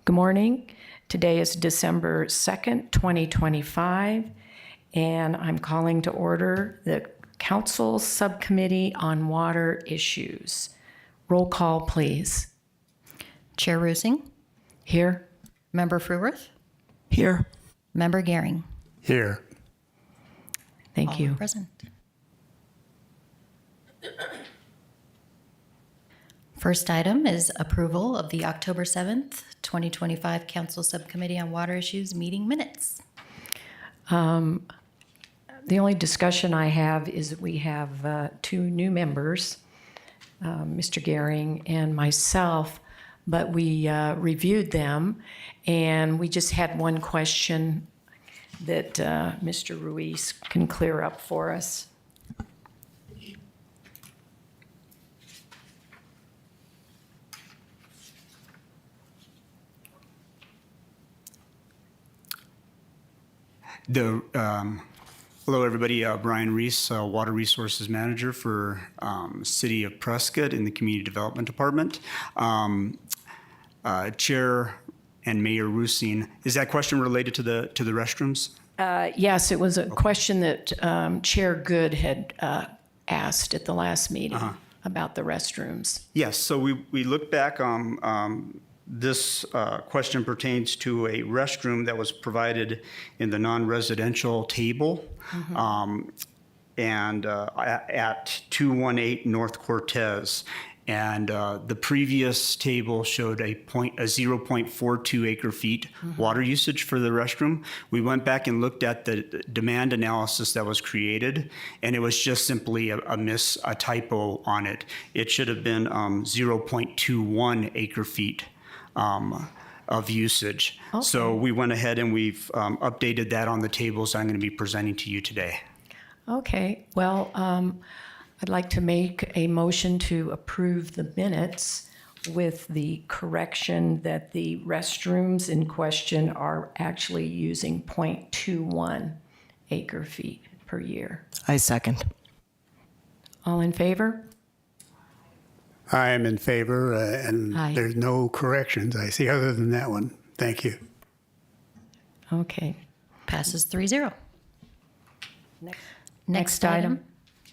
Good morning. Today is December 2nd, 2025, and I'm calling to order the Council Subcommittee on Water Issues. Roll call, please. Chair Rusing, Here? Member Fruworth, Here. Member Gehring. Here. Thank All you. are present. First item is approval of the October 7th, 2025 Council Subcommittee on Water Issues meeting minutes. The only discussion I have is that we have two new members, Mr. Gehring and myself, but we reviewed them, and we just had one question that Mr. Ruiz can clear up for us. Hello, everybody. Brian Reese, Water Resources Manager for City of Prescott in the Community Development Department. Chair and Mayor Rusing, is that question related to the restrooms? Yes, it was a question that Chair Good had asked at the last meeting about the restrooms. Yes. So we look back. This question pertains to a restroom that was provided in the non-residential table and at 218 North Cortez. And the previous table showed a 0.42 acre feet water usage for the restroom. We went back and looked at the demand analysis that was created, and it was just simply a typo on it. It should have been 0.21 acre feet of usage. Okay. So we went ahead and we've updated that on the tables I'm going to be presenting to you today. Okay, well, I'd like to make a motion to approve the minutes with the correction that the restrooms in question are actually using 0.21 acre feet per year. I second. All in favor? I am in favor, and Aye. there's no corrections I see other than that one. Thank you. Okay. Passes 3-0. Next item,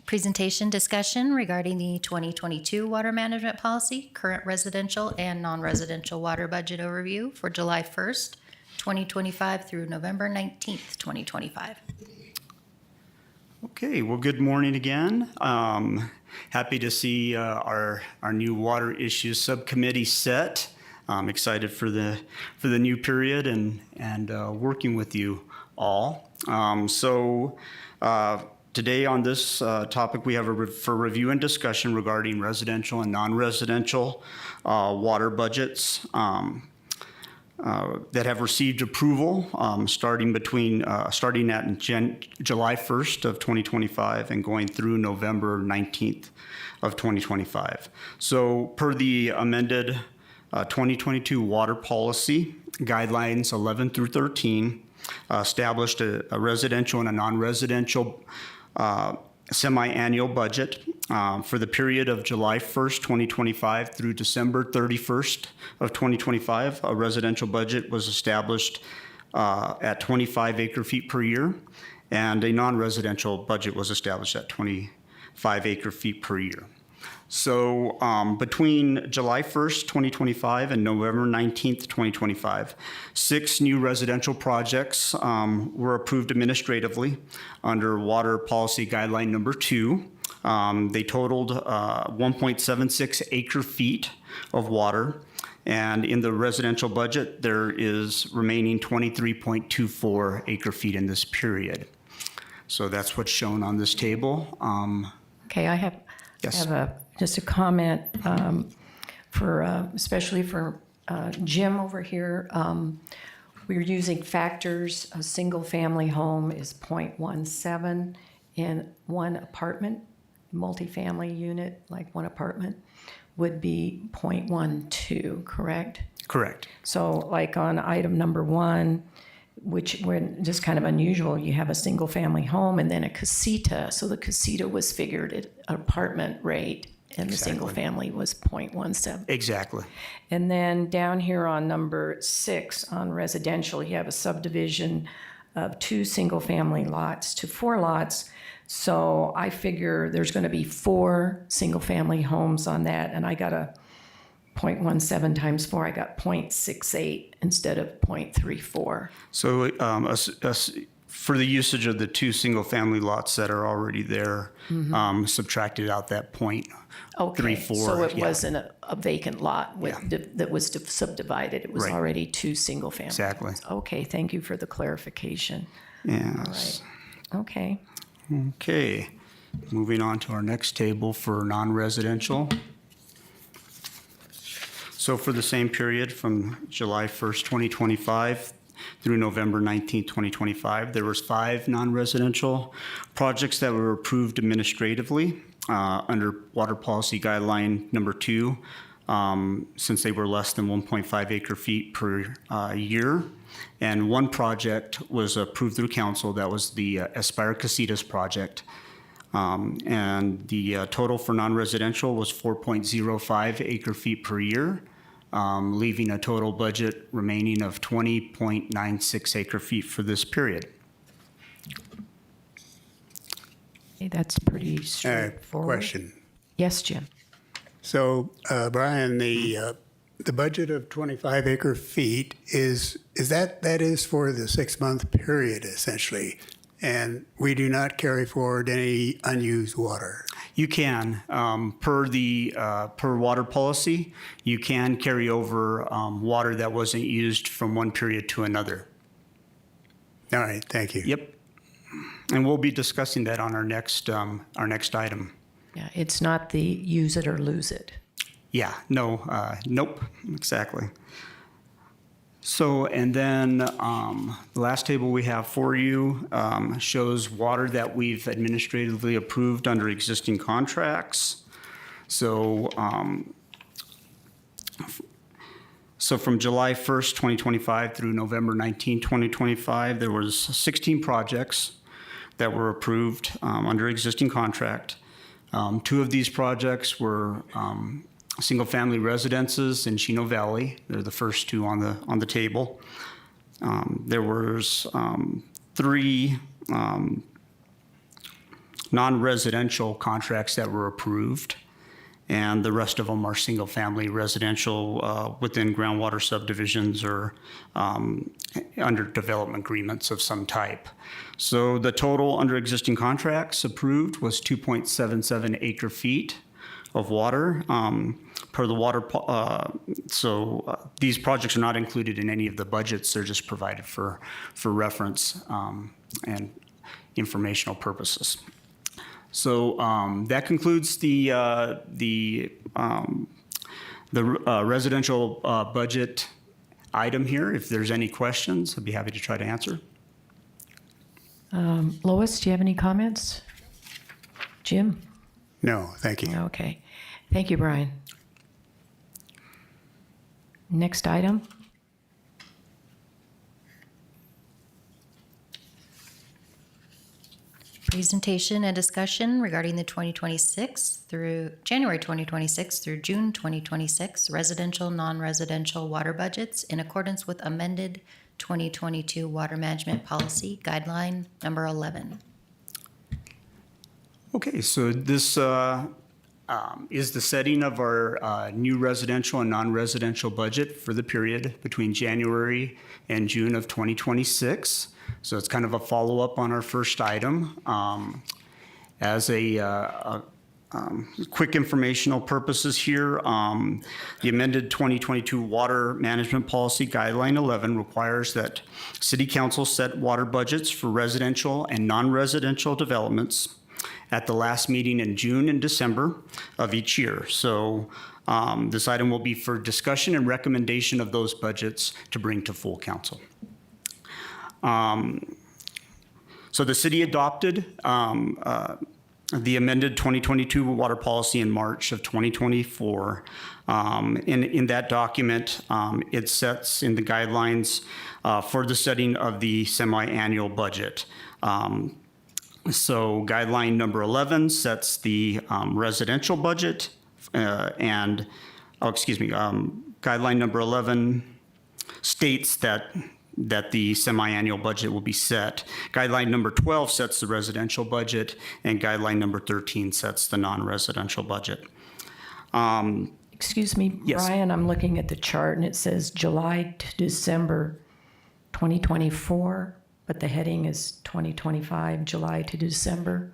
presentation discussion regarding the 2022 Water Management Policy, current residential and non-residential water budget overview for July 1st, 2025 through November 19th, 2025. Okay, well, good morning again. Happy to see our new water issues subcommittee set. I'm excited for the new period and working with you all. Today on this topic, we have for review and discussion regarding residential and non-residential water budgets that have received approval starting at July 1st of 2025 and going through November 19th of 2025. So per the amended 2022 water policy, guidelines 11 through 13 established a residential and a non-residential semi-annual budget for the period of July 1st, 2025 through December 31st of 2025. A residential budget was established at 25 acre feet per year, and a non-residential budget was established at 25 acre feet per year. So between July 1st, 2025 and November 19th, 2025, 6 new residential projects were approved administratively under Water Policy Guideline number 2. They totaled 1.76 acre feet of water. And in the residential budget, there is remaining 23.24 acre feet in this period. So that's what's shown on this table. Okay, I have just a comment especially for Jim over here. We're using factors. A single-family home is 0.17, and one apartment, multifamily unit, like one apartment, would be 0.12, correct? Correct. So like on item number 1, which were just kind of unusual, you have a single family home and then a casita. So the casita was figured at apartment rate, and the single family was 0.17. Exactly. And then down here on number 6, on residential, you have a subdivision of 2 single-family lots to 4 lots. So I figure there's going to be 4 single-family homes on that, and I got a 0.17 times 4, I got 0.68 instead of 0.34. So for the usage of the 2 single-family lots that are already there, subtracted out that point. Okay, 3, 4, so it yeah. wasn't a vacant lot that was subdivided. It was Right. already 2 single-family. Exactly. Okay, thank you for the clarification. Yes. Okay. Okay. Moving on to our next table for non-residential. So for the same period from July 1st, 2025 through November 19th, 2025, there was 5 non-residential projects that were approved administratively under Water Policy Guideline number 2, since they were less than 1.5 acre feet per year. And 1 project was approved through council. That was the Aspire Casitas project. And the total for non-residential was 4.05 acre feet per year, leaving a total budget remaining of 20.96 acre feet for this period. Okay, that's pretty straightforward. Question. Yes, Jim. So, Brian, the budget of 25 acre feet is that is for the 6-month period essentially, and we do not carry forward any unused water. You can, per water policy, you can carry over water that wasn't used from one period to another. All right, thank you. Yep. And we'll be discussing that on our next item. Yeah, it's not the use it or lose it. Yeah, no, nope, exactly. So, and then the last table we have for you shows water that we've administratively approved under existing contracts. So, so from July 1st, 2025 through November 19, 2025, there was 16 projects that were approved under existing contract. 2 of these projects were single-family residences in Chino Valley. They're the first 2 on the table. There was 3 non-residential contracts that were approved, and the rest of them are single-family residential within groundwater subdivisions or under development agreements of some type. So the total under existing contracts approved was 2.77 acre feet of water per the water. These projects are not included in any of the budgets. They're just provided for reference and informational purposes. So that concludes the residential budget item here. If there's any questions, I'd be happy to try to answer. Lois, do you have any comments? Jim? No, thank you. Okay. Thank you, Brian. Next item. Presentation and discussion regarding the 2026 through January 2026 through June 2026 residential, non-residential water budgets in accordance with amended 2022 Water Management Policy Guideline number 11. Okay, so this is the setting of our new residential and non-residential budget for the period between January and June of 2026. So it's kind of a follow-up on our first item. As a quick informational purposes here, the amended 2022 Water Management Policy Guideline 11 requires that City Council set water budgets for residential and non-residential developments at the last meeting in June and December of each year. So this item will be for discussion and recommendation of those budgets to bring to full council. So the city adopted the amended 2022 water policy in March of 2024. In that document, it sets in the guidelines for the setting of the semi-annual budget. So guideline number 11 sets the residential budget Guideline number 11 states that the semi-annual budget will be set. Guideline number 12 sets the residential budget, and guideline number 13 sets the non-residential budget. Excuse me, Yes. Brian, I'm looking at the chart and it says July to December 2024, but the heading is 2025, July to December.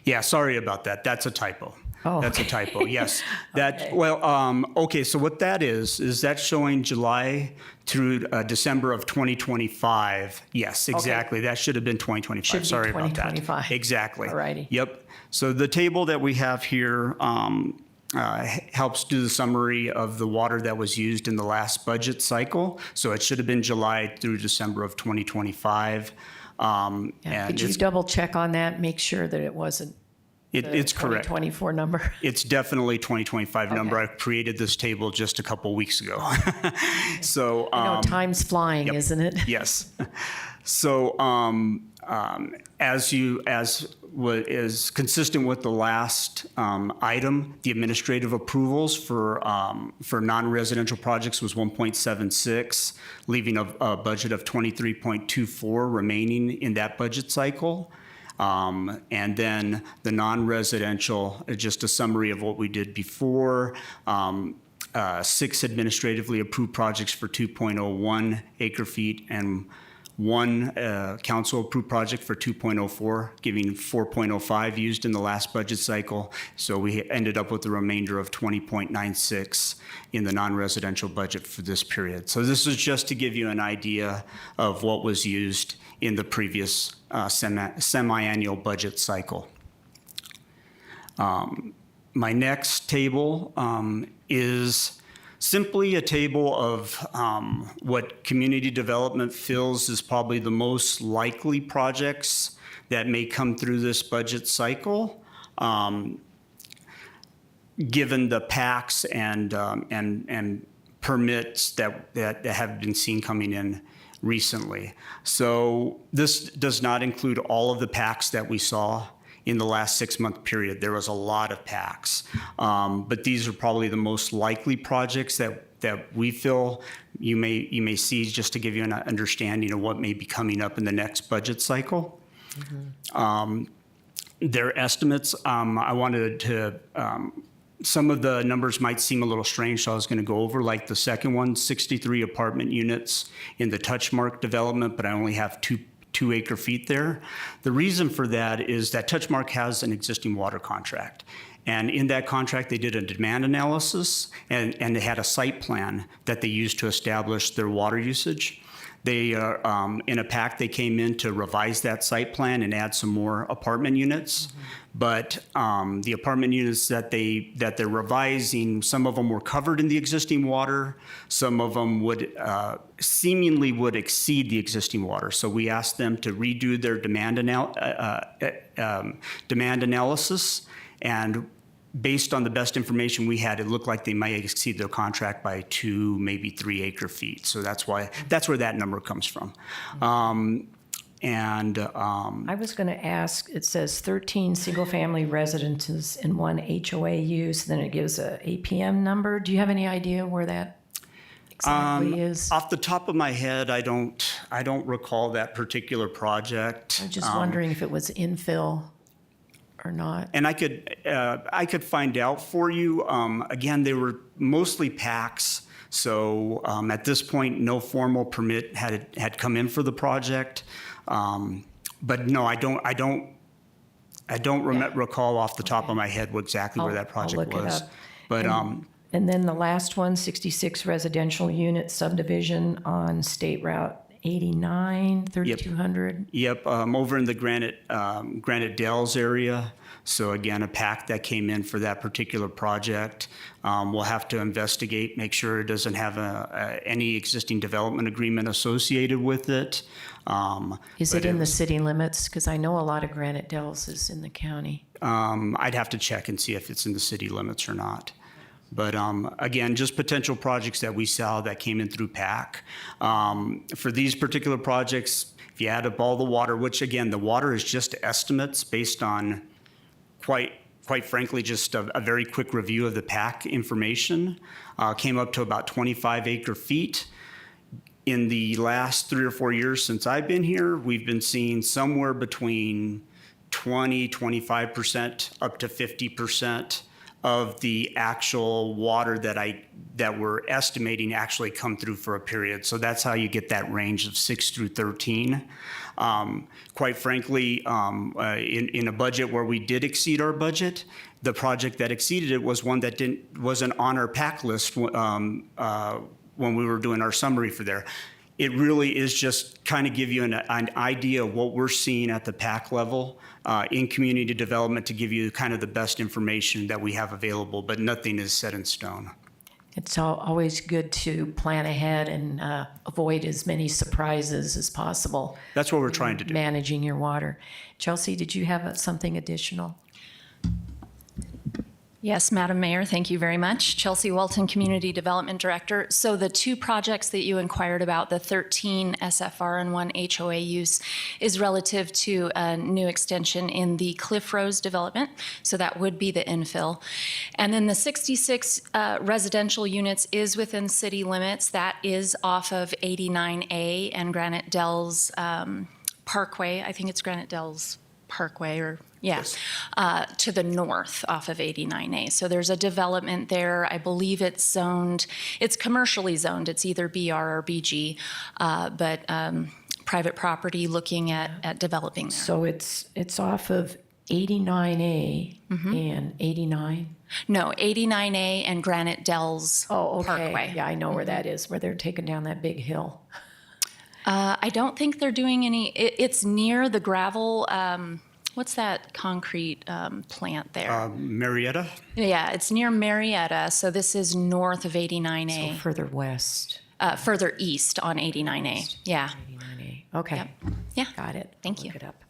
Yeah, sorry about that. That's a typo. Oh, That's a typo, yes. Okay, so what that is that's showing July through December of 2025. Yes, exactly. That should have been 2025. Should be Sorry about 2025. that. Exactly. All righty. Yep. So the table that we have here helps do the summary of the water that was used in the last budget cycle. So it should have been July through December of 2025. Yeah. And Could you double check on that, make sure that it wasn't the it's correct. 2024 number? It's definitely 2025 number. I Okay. created this table just a couple weeks ago. So, I know time's flying, isn't it? yes. So, as what is consistent with the last item, the administrative approvals for non-residential projects was 1.76, leaving a budget of 23.24 remaining in that budget cycle. And then the non-residential, just a summary of what we did before. 6 administratively approved projects for 2.01 acre feet and 1 council approved project for 2.04, giving 4.05 used in the last budget cycle. So we ended up with the remainder of 20.96 in the non-residential budget for this period. So this is just to give you an idea of what was used in the previous semi-annual budget cycle. My next table is simply a table of what community development feels is probably the most likely projects that may come through this budget cycle, given the PACs and permits that have been seen coming in recently. So this does not include all of the PACs that we saw in the last 6-month period. There was a lot of PACs, but these are probably the most likely projects that we feel you may see, just to give you an understanding of what may be coming up in the next budget cycle. Their estimates, I wanted to, some of the numbers might seem a little strange, so I was going to go over, like the second one, 63 apartment units in the Touchmark development, but I only have 2 acre feet there. The reason for that is that Touchmark has an existing water contract. And in that contract, they did a demand analysis and they had a site plan that they used to establish their water usage. They, in a pack, they came in to revise that site plan and add some more apartment units. Mm-hmm. But the apartment units that they're revising, some of them were covered in the existing water. Some of them would seemingly would exceed the existing water. So we asked them to redo their demand analysis, and based on the best information we had, it looked like they might exceed their contract by 2, maybe 3 acre feet. So that's where that number comes from. I was going to ask, it says 13 single-family residences and 1 HOA use, then it gives a APM number. Do you have any idea where that exactly is? Off the top of my head, I don't recall that particular project. I'm just wondering if it was infill or not. And I could find out for you. Again, they were mostly PACs, so at this point, no formal permit had come in for the project. But no, I don't recall off the top of my head exactly where that project I'll look was. it up. But And then the last one, 66 residential unit subdivision on State Route 89, 3200. Yep, over in the Granite Dells area. So again, a PAC that came in for that particular project. We'll have to investigate, make sure it doesn't have any existing development agreement associated with it. Is it in the city limits? Because I know a lot of Granite Dells is in the county. I'd have to check and see if it's in the city limits or not. But again, just potential projects that we saw that came in through PAC. For these particular projects, if you add up all the water, which again, the water is just estimates based on quite quite frankly, just a very quick review of the PAC information, came up to about 25 acre feet. In the last 3 or 4 years since I've been here, we've been seeing somewhere between 20, 25% up to 50% of the actual water that we're estimating actually come through for a period. So that's how you get that range of 6 through 13. Quite frankly, in a budget where we did exceed our budget, the project that exceeded it was one that wasn't on our PAC list when we were doing our summary for there. It really is just kind of give you an idea of what we're seeing at the PAC level in community development to give you kind of the best information that we have available, but nothing is set in stone. It's always good to plan ahead and avoid as many surprises as possible. That's what we're trying to do. Managing your water. Chelsea, did you have something additional? Yes, Madam Mayor, thank you very much. Chelsea Walton, Community Development Director. So the 2 projects that you inquired about, the 13 SFR and 1 HOA use, is relative to a new extension in the Cliff Rose development. So that would be the infill. And then the 66 residential units is within city limits. That is off of 89A and Granite Dells Parkway. I think it's Granite Dells Parkway or yes, to the north off of 89A. So there's a development there. I believe it's zoned, it's commercially zoned. It's either BR or BG, but private property looking at developing there. So it's off of 89A and 89? No, 89A and Granite Dells Parkway. Yeah, I know where that is, where they're taking down that big hill. I don't think they're doing any, it's near the gravel, what's that concrete plant there? Marietta? Yeah, it's near Marietta, so this is north of 89A. So further west. Further east on 89A, yeah. 89A. Okay. Yep. Yeah. Got it. Thank I'll you. look it up.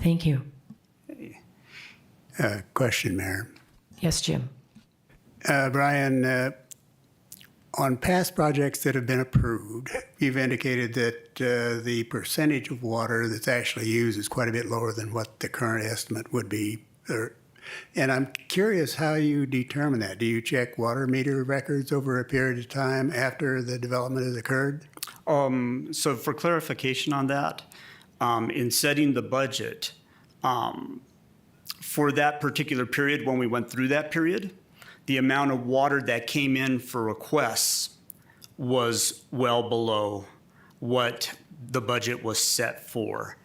Thank you. Question, Mayor. Yes, Jim. Brian, on past projects that have been approved, you've indicated that the percentage of water that's actually used is quite a bit lower than what the current estimate would be. And I'm curious how you determine that. Do you check water meter records over a period of time after the development has occurred? So for clarification on that, in setting the budget, for that particular period, when we went through that period, the amount of water that came in for requests was well below what the budget was set for.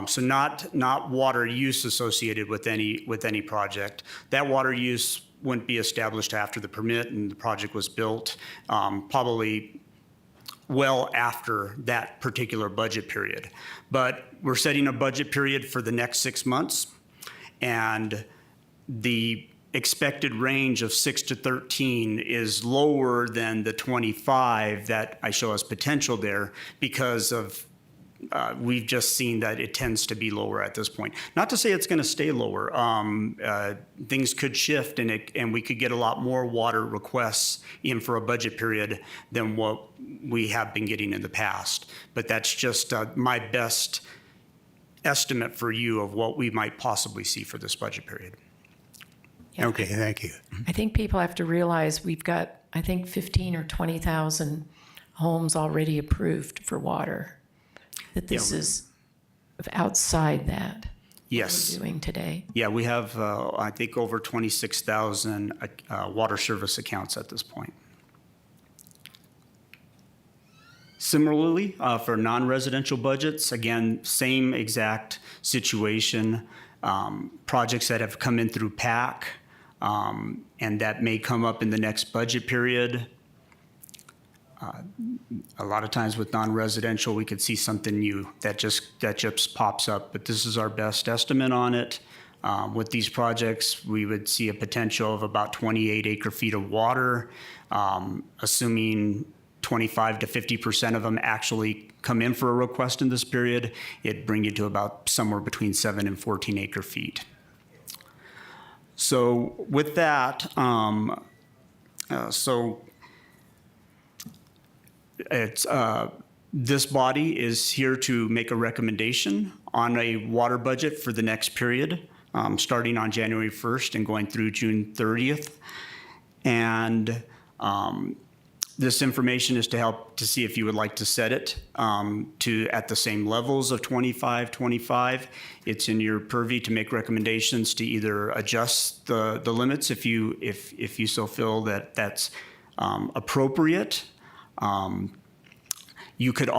So not water use associated with any project. That water use wouldn't be established after the permit and the project was built, probably well after that particular budget period. But we're setting a budget period for the next 6 months, and the expected range of 6 to 13 is lower than the 25 that I show as potential there because of we've just seen that it tends to be lower at this point. Not to say it's going to stay lower. Things could shift, and we could get a lot more water requests in for a budget period than what we have been getting in the past. But that's just my best estimate for you of what we might possibly see for this budget period. Yeah. Okay, thank you. I think people have to realize we've got, I think, 15 or 20,000 homes already approved for water. That this is outside that. Yes. What we're doing today. Yeah, we have, I think, over 26,000 water service accounts at this point. Similarly, for non-residential budgets, again, same exact situation. Projects that have come in through PAC, and that may come up in the next budget period. A lot of times with non-residential, we could see something new that just pops up, but this is our best estimate on it. With these projects, we would see a potential of about 28 acre feet of water, assuming 25 to 50% of them actually come in for a request in this period. It'd bring you to about somewhere between 7 and 14 acre feet. So with that, this body is here to make a recommendation on a water budget for the next period. starting on January 1st and going through June 30th. And this information is to help to see if you would like to set it to at the same levels of 25. It's in your purview to make recommendations to either adjust the limits if you so feel that that's appropriate. You could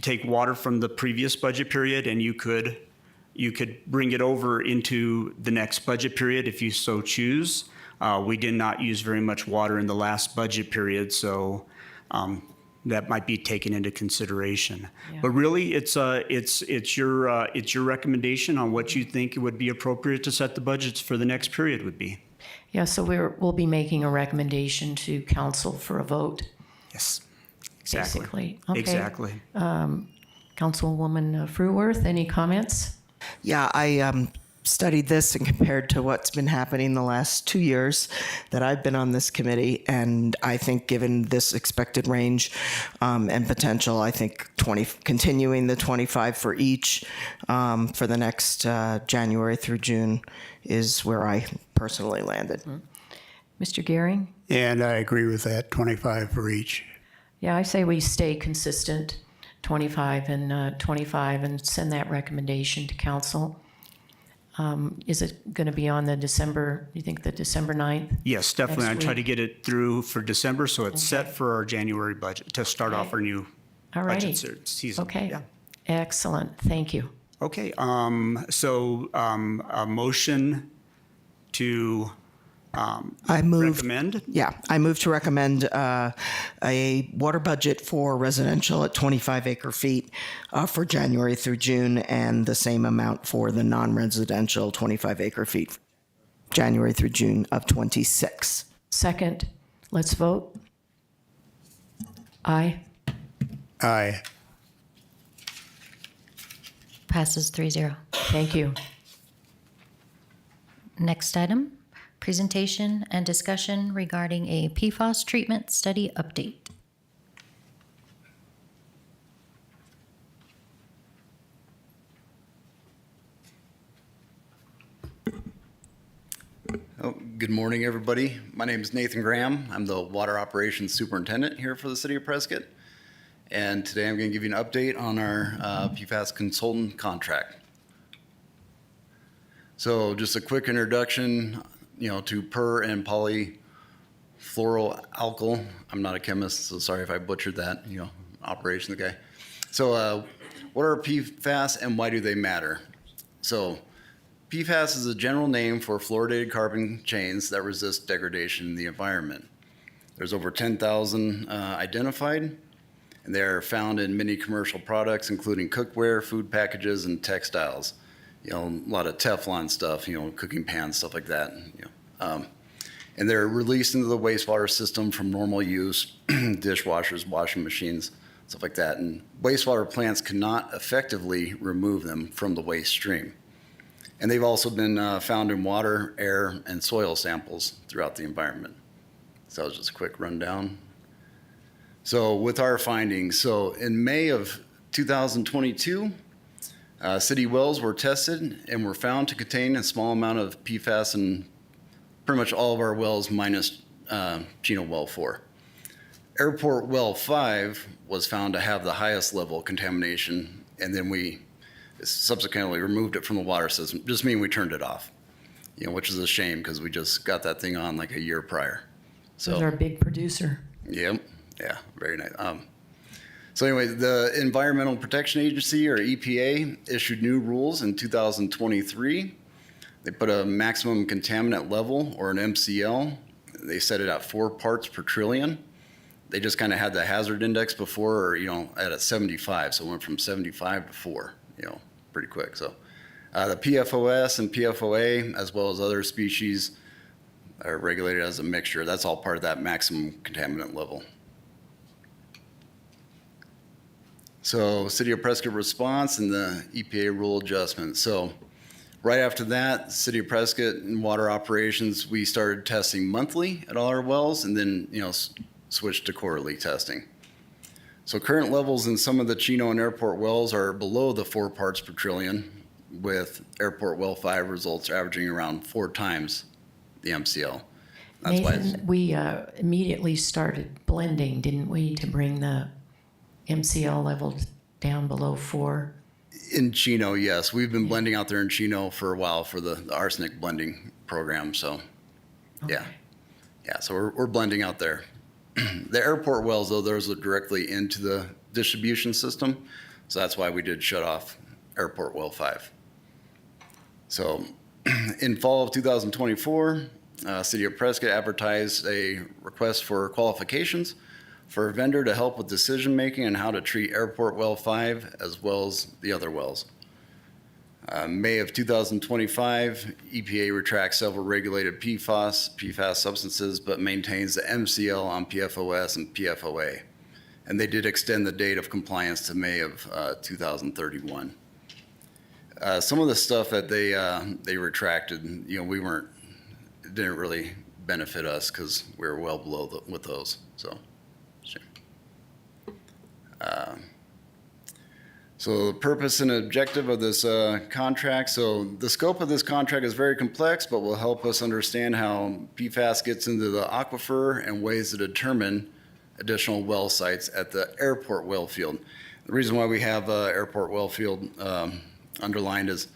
take water from the previous budget period and you could bring it over into the next budget period if you so choose. We did not use very much water in the last budget period, so that might be taken into consideration. Yeah. But really, it's your recommendation on what you think would be appropriate to set the budgets for the next period would be. Yeah, so we'll be making a recommendation to council for a vote, Yes, exactly. basically. Okay. Exactly. Councilwoman Fruworth, any comments? Yeah, I studied this and compared to what's been happening the last 2 years that I've been on this committee, and I think given this expected range and potential, I think continuing the 25 for each for the next January through June is where I personally landed. Mr. Gehring? And I agree with that, 25 for each. Yeah, I say we stay consistent, 25 and 25, and send that recommendation to council. Is it going to be on the December 9th? Yes, definitely. Next I try week. to get it through for December, so it's set for our January budget to start off our new All righty. budget season. Okay. Yeah. Excellent. Thank you. Okay, so a motion to I move. recommend? Yeah, I move to recommend a water budget for residential at 25 acre feet for January through June, and the same amount for the non-residential 25 acre feet, January through June of 26. Second, let's vote. Aye. Aye. Passes 3-0. Thank you. Next item, presentation and discussion regarding a PFAS treatment study update. Oh, good morning, everybody. My name is Nathan Graham. I'm the Water Operations Superintendent here for the City of Prescott. And today I'm going to give you an update on our PFAS consultant contract. So just a quick introduction, to per and polyfluoroalkyl. I'm not a chemist, so sorry if I butchered that, operations guy. So what are PFAS and why do they matter? So PFAS is a general name for fluoridated carbon chains that resist degradation in the environment. There's over 10,000 identified, and they are found in many commercial products, including cookware, food packages, and textiles. A lot of Teflon stuff, cooking pans, stuff like that. And they're released into the wastewater system from normal use, dishwashers, washing machines, stuff like that. And wastewater plants cannot effectively remove them from the waste stream. And they've also been found in water, air, and soil samples throughout the environment. So that was just a quick rundown. So with our findings, so in May of 2022, city wells were tested and were found to contain a small amount of PFAS in pretty much all of our wells minus Chino Well 4. Airport Well 5 was found to have the highest level of contamination, and then we subsequently removed it from the water system, just meaning we turned it off, which is a shame because we just got that thing on like a year prior. So, Who's our big producer? Yep. Yeah, very nice. So anyway, the Environmental Protection Agency, or EPA, issued new rules in 2023. They put a maximum contaminant level, or an MCL. They set it at 4 parts per trillion. They just kind of had the hazard index before, or, at a 75. So it went from 75 to 4, pretty quick. So the PFOS and PFOA, as well as other species, are regulated as a mixture. That's all part of that maximum contaminant level. So City of Prescott response and the EPA rule adjustment. So right after that, City of Prescott and water operations, we started testing monthly at all our wells, and then, switched to quarterly testing. So current levels in some of the Chino and Airport wells are below the 4 parts per trillion, with Airport Well 5 results averaging around 4 times the MCL. That's why it's, Nathan, we immediately started blending, didn't we, to bring the MCL level down below 4? in Chino, yes. We've been blending out there in Chino for a while for the arsenic blending program, so yeah. Okay. Yeah, so we're blending out there. The airport wells, though, those are directly into the distribution system, so that's why we did shut off Airport Well 5. So in fall of 2024, City of Prescott advertised a request for qualifications for a vendor to help with decision-making on how to treat Airport Well 5 as well as the other wells. May of 2025, EPA retracts several regulated PFAS substances, but maintains the MCL on PFOS and PFOA. And they did extend the date of compliance to May of 2031. Some of the stuff that they retracted, it didn't really benefit us because we were well below with those. So, sure. So the purpose and objective of this contract. So the scope of this contract is very complex, but will help us understand how PFAS gets into the aquifer and ways to determine additional well sites at the airport well field. The reason why we have airport well field underlined is,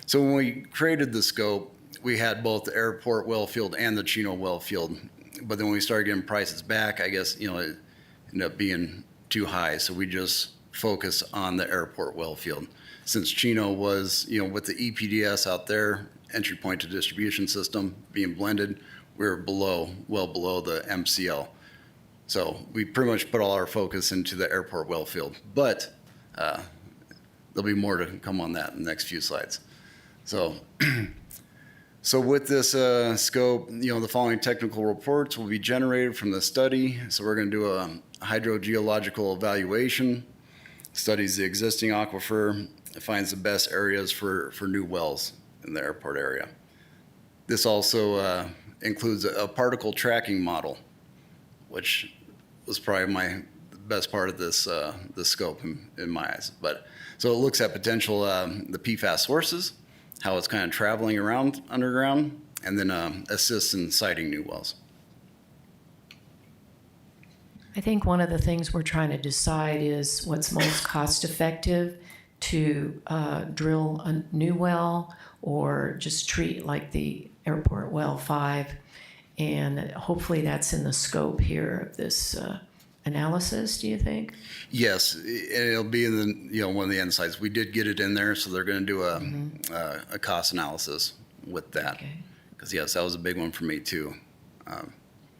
so when we created the scope, we had both the airport well field and the Chino well field. But then when we started getting prices back, I guess, it ended up being too high. So we just focus on the airport well field. Since Chino was, with the EPDS out there, entry point to distribution system being blended, we were well below the MCL. So we pretty much put all our focus into the airport well field. But there'll be more to come on that in the next few slides. So, so with this scope, the following technical reports will be generated from the study. So we're going to do a hydrogeological evaluation, studies the existing aquifer, finds the best areas for new wells in the airport area. This also includes a particle tracking model, which was probably the best part of this scope in my eyes. But so it looks at potential the PFAS sources, how it's kind of traveling around underground, and then assists in siting new wells. I think one of the things we're trying to decide is what's most cost effective to drill a new well or just treat like the airport well 5. And hopefully that's in the scope here of this analysis, do you think? Yes, it'll be in the one of the end sites. We did get it in there, so they're going to do a cost analysis with that. Okay. Because yes, that was a big one for me too.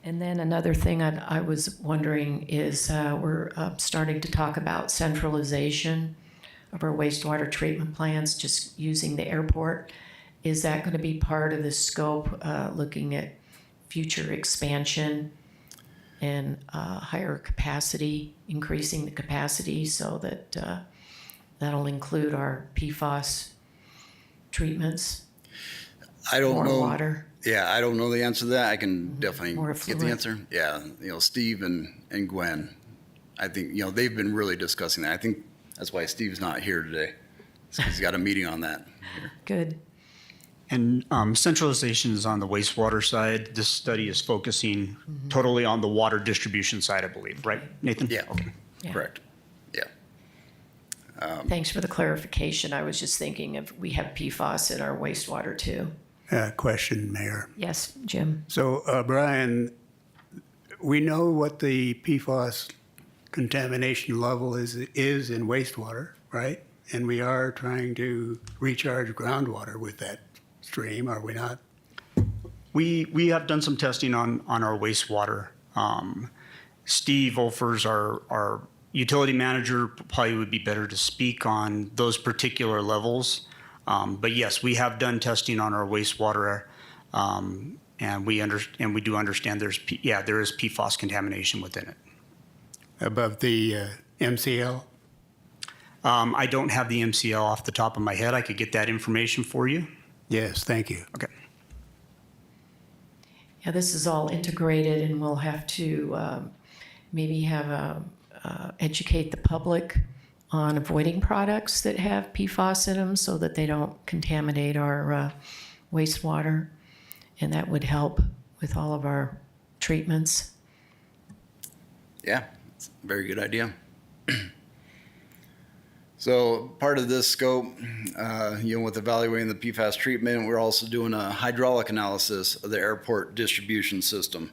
And then another thing I was wondering is we're starting to talk about centralization of our wastewater treatment plants, just using the airport. Is that going to be part of the scope, looking at future expansion and higher capacity, increasing the capacity so that that'll include our PFAS treatments? I don't More know. water. Yeah, I don't know the answer to that. I can definitely More get the affluent. answer. Yeah, Steve and Gwen, I think, they've been really discussing that. I think that's why Steve's not here today. He's got a meeting on that. Good. And centralization is on the wastewater side. This study is focusing totally on the water distribution side, I believe, right, Nathan? Yeah, Okay. Yeah. correct. Yeah. Thanks for the clarification. I was just thinking of, we have PFAS in our wastewater too. Question, Mayor. Yes, Jim? So, Brian, we know what the PFAS contamination level is in wastewater, right? And we are trying to recharge groundwater with that stream, are we not? We have done some testing on our wastewater. Steve Olfers, our utility manager, probably would be better to speak on those particular levels. But yes, we have done testing on our wastewater, and we do understand there is PFAS contamination within it. Above the MCL? I don't have the MCL off the top of my head. I could get that information for you. Yes, thank you. Okay. Yeah, this is all integrated, and we'll have to maybe have educate the public on avoiding products that have PFAS in them so that they don't contaminate our wastewater. And that would help with all of our treatments. Yeah, it's a very good idea. So part of this scope, with evaluating the PFAS treatment, we're also doing a hydraulic analysis of the airport distribution system.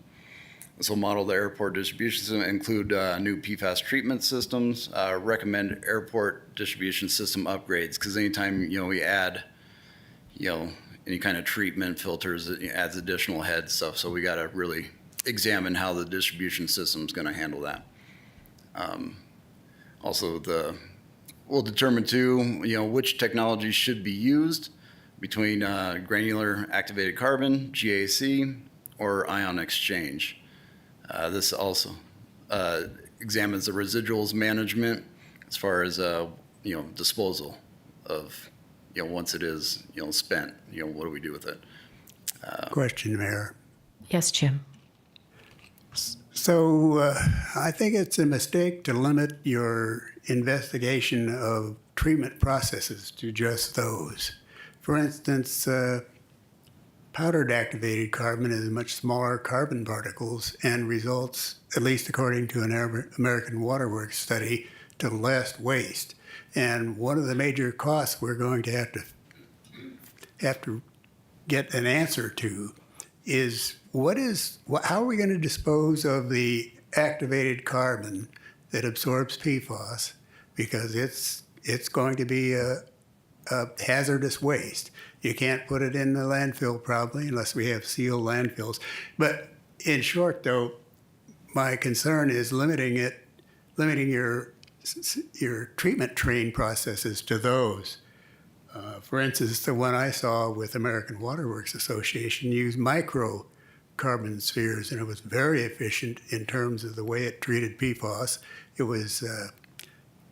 This will model the airport distribution system, include new PFAS treatment systems, recommend airport distribution system upgrades, because anytime, we add, any kind of treatment filters, it adds additional head stuff. So we got to really examine how the distribution system is going to handle that. Also, we'll determine too, which technology should be used between granular activated carbon, GAC, or ion exchange. This also examines the residuals management as far as disposal of once it is spent. What do we do with it? Question, Mayor. Yes, Jim. So I think it's a mistake to limit your investigation of treatment processes to just those. For instance, powdered activated carbon is much smaller carbon particles and results, at least according to an American Water Works study, to less waste. And one of the major costs we're going to have to get an answer to is how are we going to dispose of the activated carbon that absorbs PFAS, because it's going to be a hazardous waste. You can't put it in the landfill probably unless we have sealed landfills. But in short, though, my concern is limiting your treatment train processes to those. For instance, the one I saw with American Water Works Association used microcarbon spheres, and it was very efficient in terms of the way it treated PFAS. It was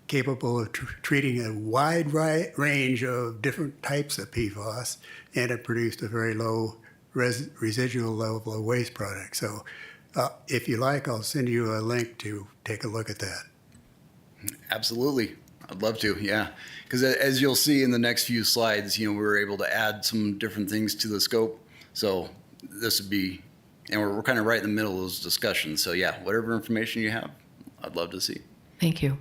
capable of treating a wide range of different types of PFAS, and it produced a very low residual level of waste product. So if you like, I'll send you a link to take a look at that. Absolutely. I'd love to, yeah. Because as you'll see in the next few slides, we were able to add some different things to the scope. So this would be, and we're kind of right in the middle of those discussions. So yeah, whatever information you have, I'd love to see. Thank you.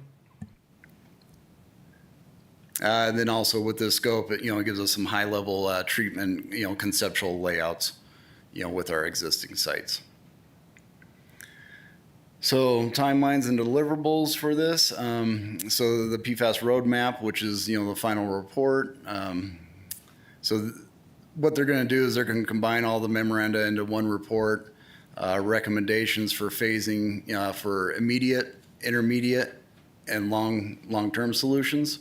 And then also with this scope, it gives us some high-level treatment, conceptual layouts, with our existing sites. So timelines and deliverables for this. So the PFAS roadmap, which is, the final report. What they're going to do is they're going to combine all the memoranda into one report, recommendations for phasing for immediate, intermediate, and long-term solutions.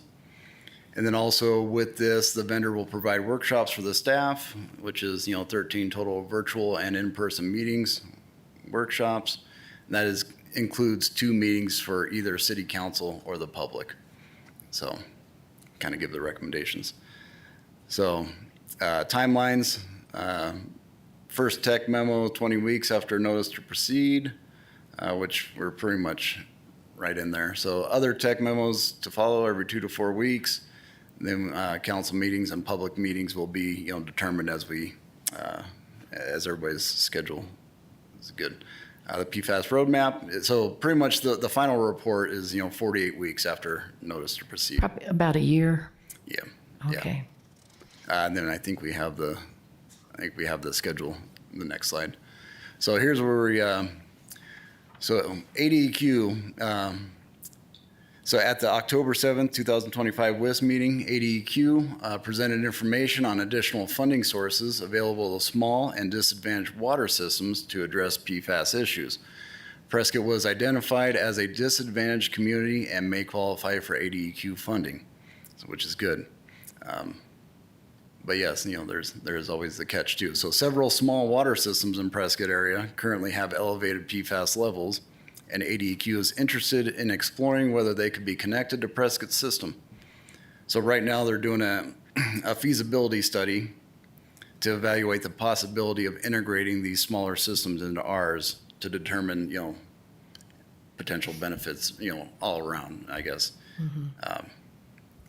And then also with this, the vendor will provide workshops for the staff, which is, 13 total virtual and in-person meetings, workshops. And that includes 2 meetings for either city council or the public. So kind of give the recommendations. So timelines, first tech memo, 20 weeks after notice to proceed, which we're pretty much right in there. So other tech memos to follow every 2 to 4 weeks. Then council meetings and public meetings will be, determined as everybody's schedule is good. The PFAS roadmap. So pretty much the final report is 48 weeks after notice to proceed. Probably about a year. Yeah. Okay. Yeah. And then I think we have the schedule. In the next slide. So here's where we. So ADEQ. So at the October 7th, 2025 WIS meeting, ADEQ presented information on additional funding sources available to small and disadvantaged water systems to address PFAS issues. Prescott was identified as a disadvantaged community and may qualify for ADEQ funding, which is good. But yes, there's always the catch too. So several small water systems in Prescott area currently have elevated PFAS levels, and ADEQ is interested in exploring whether they could be connected to Prescott's system. So right now they're doing a feasibility study to evaluate the possibility of integrating these smaller systems into ours to determine, potential benefits, all around, I guess.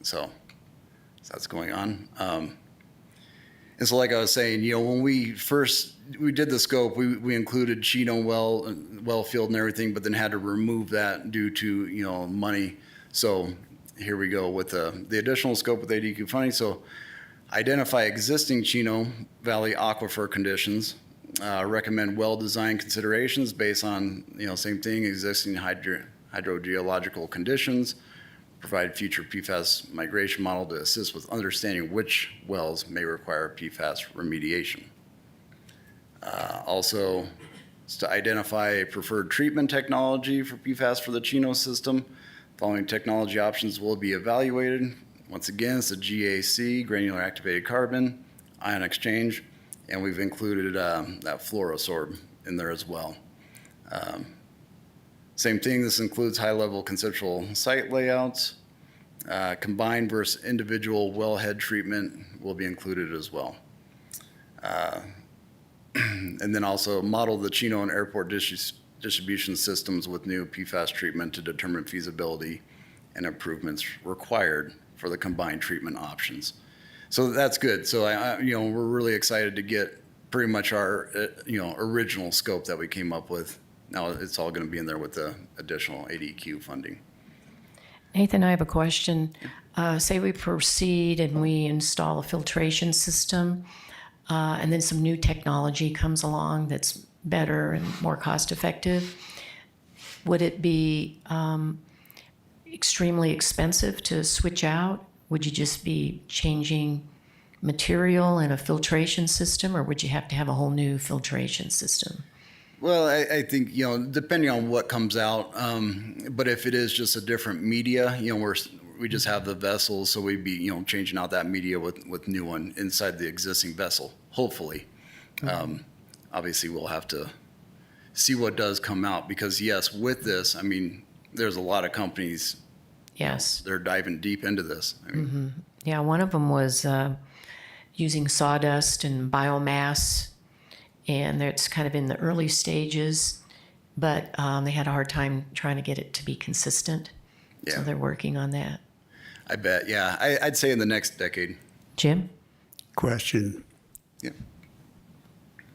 So that's going on. And so like I was saying, when we did the scope, we included Chino well field and everything, but then had to remove that due to, money. So here we go with the additional scope with ADQ funding. So identify existing Chino Valley aquifer conditions, recommend well design considerations based on, same thing, existing hydrogeological conditions, provide future PFAS migration model to assist with understanding which wells may require PFAS remediation. Also, is to identify a preferred treatment technology for PFAS for the Chino system. Following technology options will be evaluated. Once again, it's the GAC, granular activated carbon, ion exchange, and we've included that fluorosorb in there as well. Same thing, this includes high-level conceptual site layouts. Combined versus individual wellhead treatment will be included as well. And then also model the Chino and airport distribution systems with new PFAS treatment to determine feasibility and improvements required for the combined treatment options. So that's good. So we're really excited to get pretty much our original scope that we came up with. Now it's all going to be in there with the additional ADQ funding. Nathan, I have a question. Say we proceed and we install a filtration system, and then some new technology comes along that's better and more cost-effective. Would it be extremely expensive to switch out? Would you just be changing material in a filtration system, or would you have to have a whole new filtration system? Well, I think, depending on what comes out, but if it is just a different media, we just have the vessels, so we'd be, changing out that media with new one inside the existing vessel, hopefully. Mm-hmm. Obviously, we'll have to see what does come out because, yes, with this, there's a lot of companies. Yes. They're diving deep into this. Mm-hmm. Yeah, one of them was using sawdust and biomass, and it's kind of in the early stages, but they had a hard time trying to get it to be consistent. Yeah. So they're working on that. I bet, yeah. I'd say in the next decade. Jim? Question. Yeah.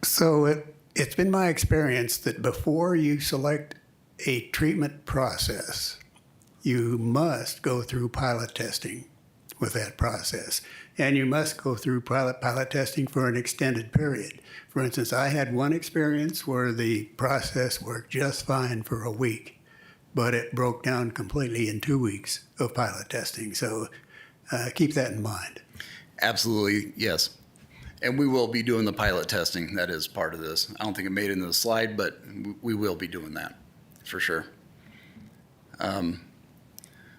So it's been my experience that before you select a treatment process, you must go through pilot testing with that process. And you must go through pilot testing for an extended period. For instance, I had one experience where the process worked just fine for a week, but it broke down completely in 2 weeks of pilot testing. So keep that in mind. Absolutely, yes. And we will be doing the pilot testing. That is part of this. I don't think it made it into the slide, but we will be doing that for sure.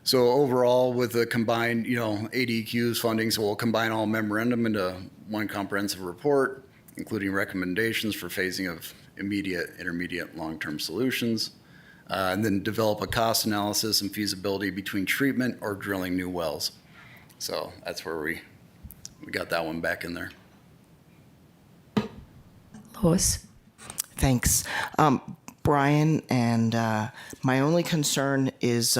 So overall, with the combined, ADQ's funding, so we'll combine all memorandum into one comprehensive report, including recommendations for phasing of immediate, intermediate, long-term solutions, and then develop a cost analysis and feasibility between treatment or drilling new wells. So that's where we got that one back in there. Lois? Thanks. Brian, and my only concern is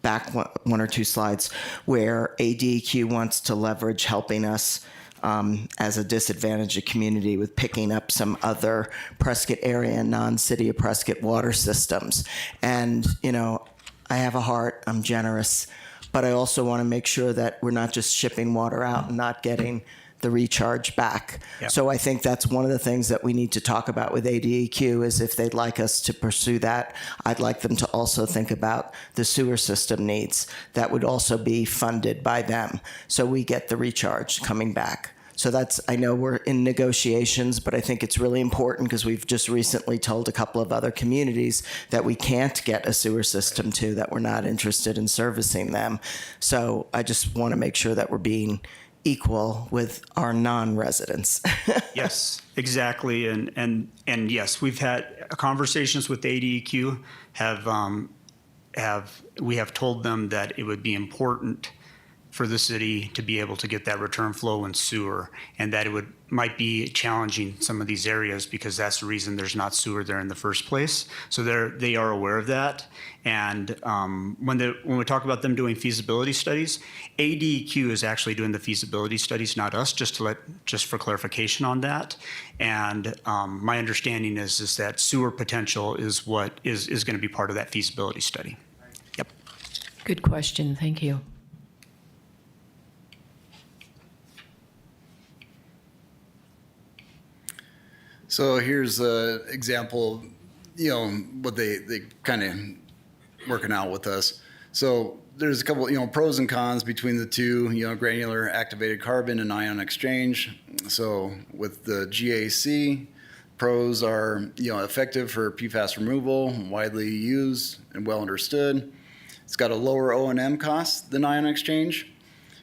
back one or two slides where ADQ wants to leverage helping us as a disadvantaged community with picking up some other Prescott area, non-city of Prescott water systems. And, I have a heart, I'm generous, but I also want to make sure that we're not just shipping water out and not getting the recharge back. Yep. So I think that's one of the things that we need to talk about with ADEQ is if they'd like us to pursue that, I'd like them to also think about the sewer system needs. That would also be funded by them. So we get the recharge coming back. So I know we're in negotiations, but I think it's really important because we've just recently told a couple of other communities that we can't get a sewer system to, that we're not interested in servicing them. So I just want to make sure that we're being equal with our non-residents. Yes, exactly. And yes, we've had conversations with ADEQ, we have told them that it would be important for the city to be able to get that return flow in sewer, and that it might be challenging some of these areas because that's the reason there's not sewer there in the first place. So they are aware of that. And when we talk about them doing feasibility studies, ADEQ is actually doing the feasibility studies, not us, just for clarification on that. And my understanding is that sewer potential is what is going to be part of that feasibility study. Yep. Good question. Thank you. So here's an example, what they kind of working out with us. So there's a couple, pros and cons between the two, granular activated carbon and ion exchange. So with the GAC, pros are, effective for PFAS removal, widely used and well understood. It's got a lower O&M cost than ion exchange.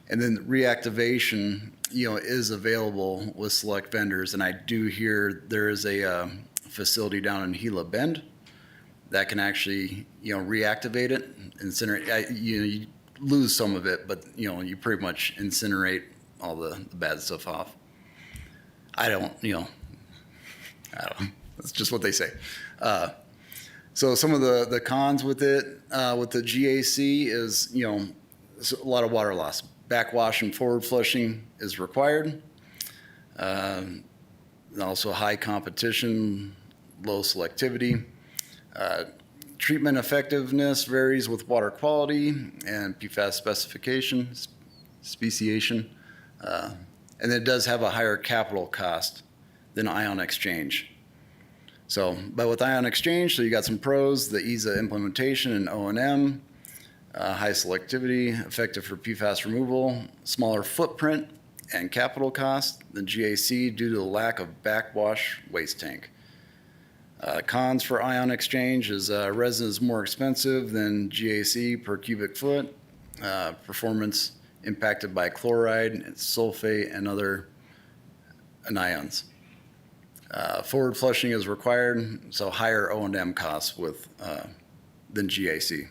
And then reactivation, is available with select vendors. And I do hear there is a facility down in Gila Bend that can actually, reactivate it, incinerate. You lose some of it, but, you pretty much incinerate all the bad stuff off. I don't. That's just what they say. So some of the cons with it, with the GAC is, a lot of water loss. Backwash and forward flushing is required. Also high competition, low selectivity. Treatment effectiveness varies with water quality and PFAS speciation. And it does have a higher capital cost than ion exchange. So, but with ion exchange, so you got some pros, the ease of implementation and O&M, high selectivity, effective for PFAS removal, smaller footprint and capital cost than GAC due to the lack of backwash waste tank. Cons for ion exchange is resin is more expensive than GAC per cubic foot. Performance impacted by chloride, and sulfate, and other anions. Forward flushing is required, so higher O&M costs than GAC.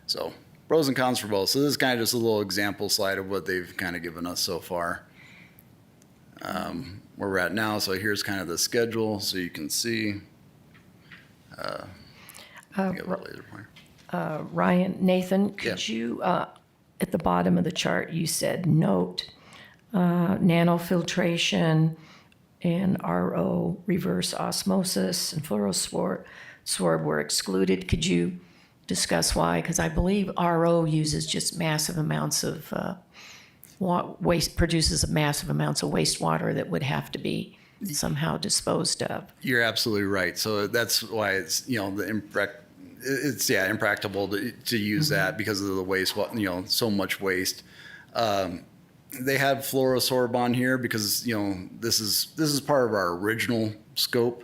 So pros and cons for both. So this is kind of just a little example slide of what they've kind of given us so far. Where we're at now, so here's kind of the schedule so you can see. Laser pointer. Ryan, Nathan, could you, at the bottom of the chart, you said note nanofiltration and RO reverse osmosis and fluorosorb were excluded. Could you discuss why? Because I believe RO uses just massive amounts of waste, produces massive amounts of wastewater that would have to be somehow disposed of. You're absolutely right. So that's why it's, it's impractical to use that because of the waste, so much waste. They have fluorosorb on here because, this is part of our original scope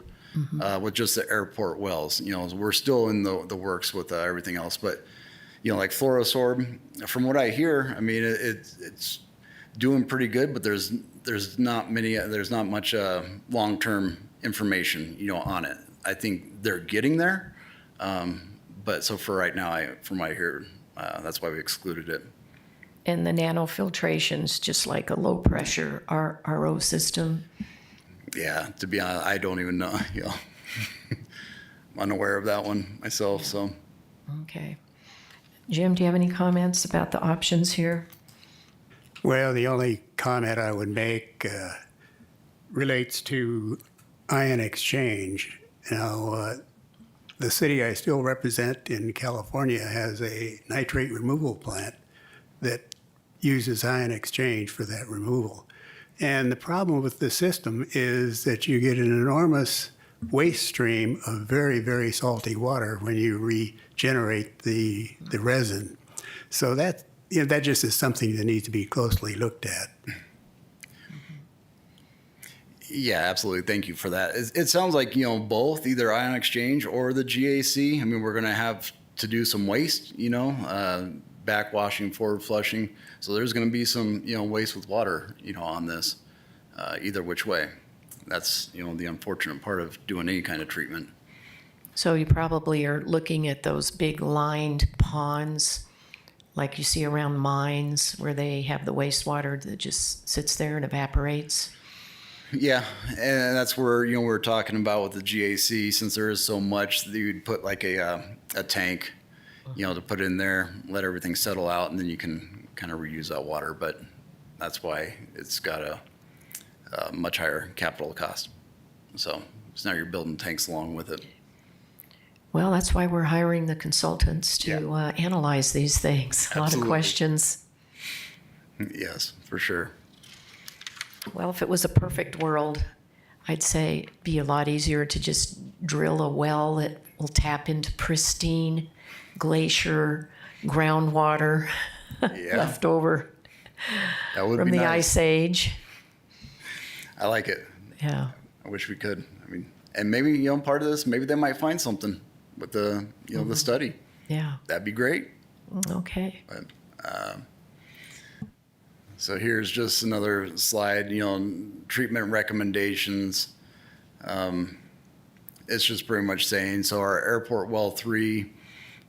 with just the airport wells. We're still in the works with everything else, but, like fluorosorb, from what I hear, I mean, it's doing pretty good, but there's not much long-term information, on it. I think they're getting there. But so for right now, from what I hear, that's why we excluded it. And the nanofiltration's just like a low-pressure RO system. Yeah, to be honest, I don't even know. I'm unaware of that one myself. So. Okay. Jim, do you have any comments about the options here? Well, the only comment I would make relates to ion exchange. Now, the city I still represent in California has a nitrate removal plant that uses ion exchange for that removal. And the problem with the system is that you get an enormous waste stream of very, very salty water when you regenerate the resin. So that just is something that needs to be closely looked at. Yeah, absolutely. Thank you for that. It sounds like, both, either ion exchange or the GAC. I mean, we're going to have to do some waste, backwashing, forward flushing. So there's going to be some, waste with water, on this, either which way. That's, the unfortunate part of doing any kind of treatment. So you probably are looking at those big lined ponds like you see around mines where they have the wastewater that just sits there and evaporates? Yeah, and that's where, you know, we're talking about with the GAC, since there is so much, that you'd put like a tank, you know, to put in there, let everything settle out, and then you can kind of reuse that water. But that's why it's got a much higher capital cost. So now you're building tanks along with it. Well, that's why we're hiring the consultants to analyze these things. A lot of Absolutely. questions. Yes, for sure. Well, if it was a perfect world, I'd say it'd be a lot easier to just drill a well that will tap into pristine glacier groundwater Yeah, left over that would from be the nice. Ice Age. I like it. Yeah. I wish we could. I mean, and maybe, you know, part of this, maybe they might find something with the, you know, the study. Yeah. That'd be great. Okay. So here's just another slide, you know, treatment recommendations. It's just pretty much saying, so our airport well 3,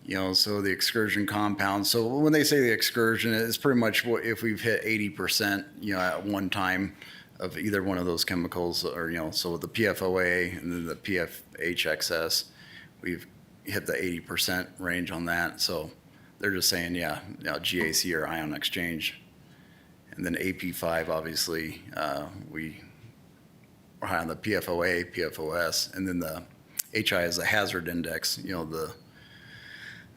you know, so the excursion compound. So when they say the excursion, it's pretty much what if we've hit 80%, you know, at one time of either one of those chemicals, or, you know, so the PFOA and then the PFHXS, we've hit the 80% range on that. So they're just saying, yeah, you know, GAC or ion exchange. And then AP5, obviously, we are high on the PFOA, PFOS, and then the HI is the hazard index, you know,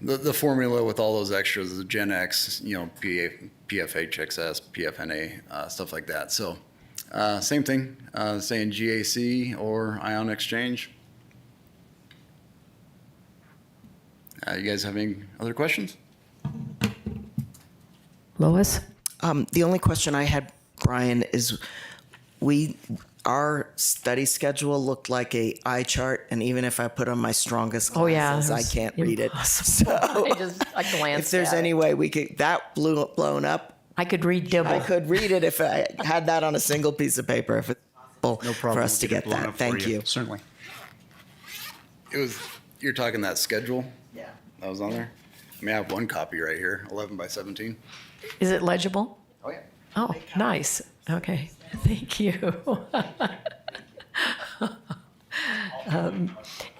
the formula with all those extras, the Gen X, you know, PFHXS, PFNA, stuff like that. So same thing, saying GAC or ion exchange. You guys have any other questions? Lois? The only question I had, Brian, is our study schedule looked like a eye chart, and even if I put on my strongest Oh, yeah, glasses, it I was can't read it. impossible. So I glanced if there's at any it. way we could, that blown up, I could read Dibble. I could read it if I had that on a single piece of paper, if it's possible No problem. for us to We'll get it blown that. up for Thank you. Certainly. You're talking that schedule Yeah. that was on there? I mean, I have one copy right here, 11 by 17. Is it legible? Oh, yeah. Oh, nice. Okay. Thank you.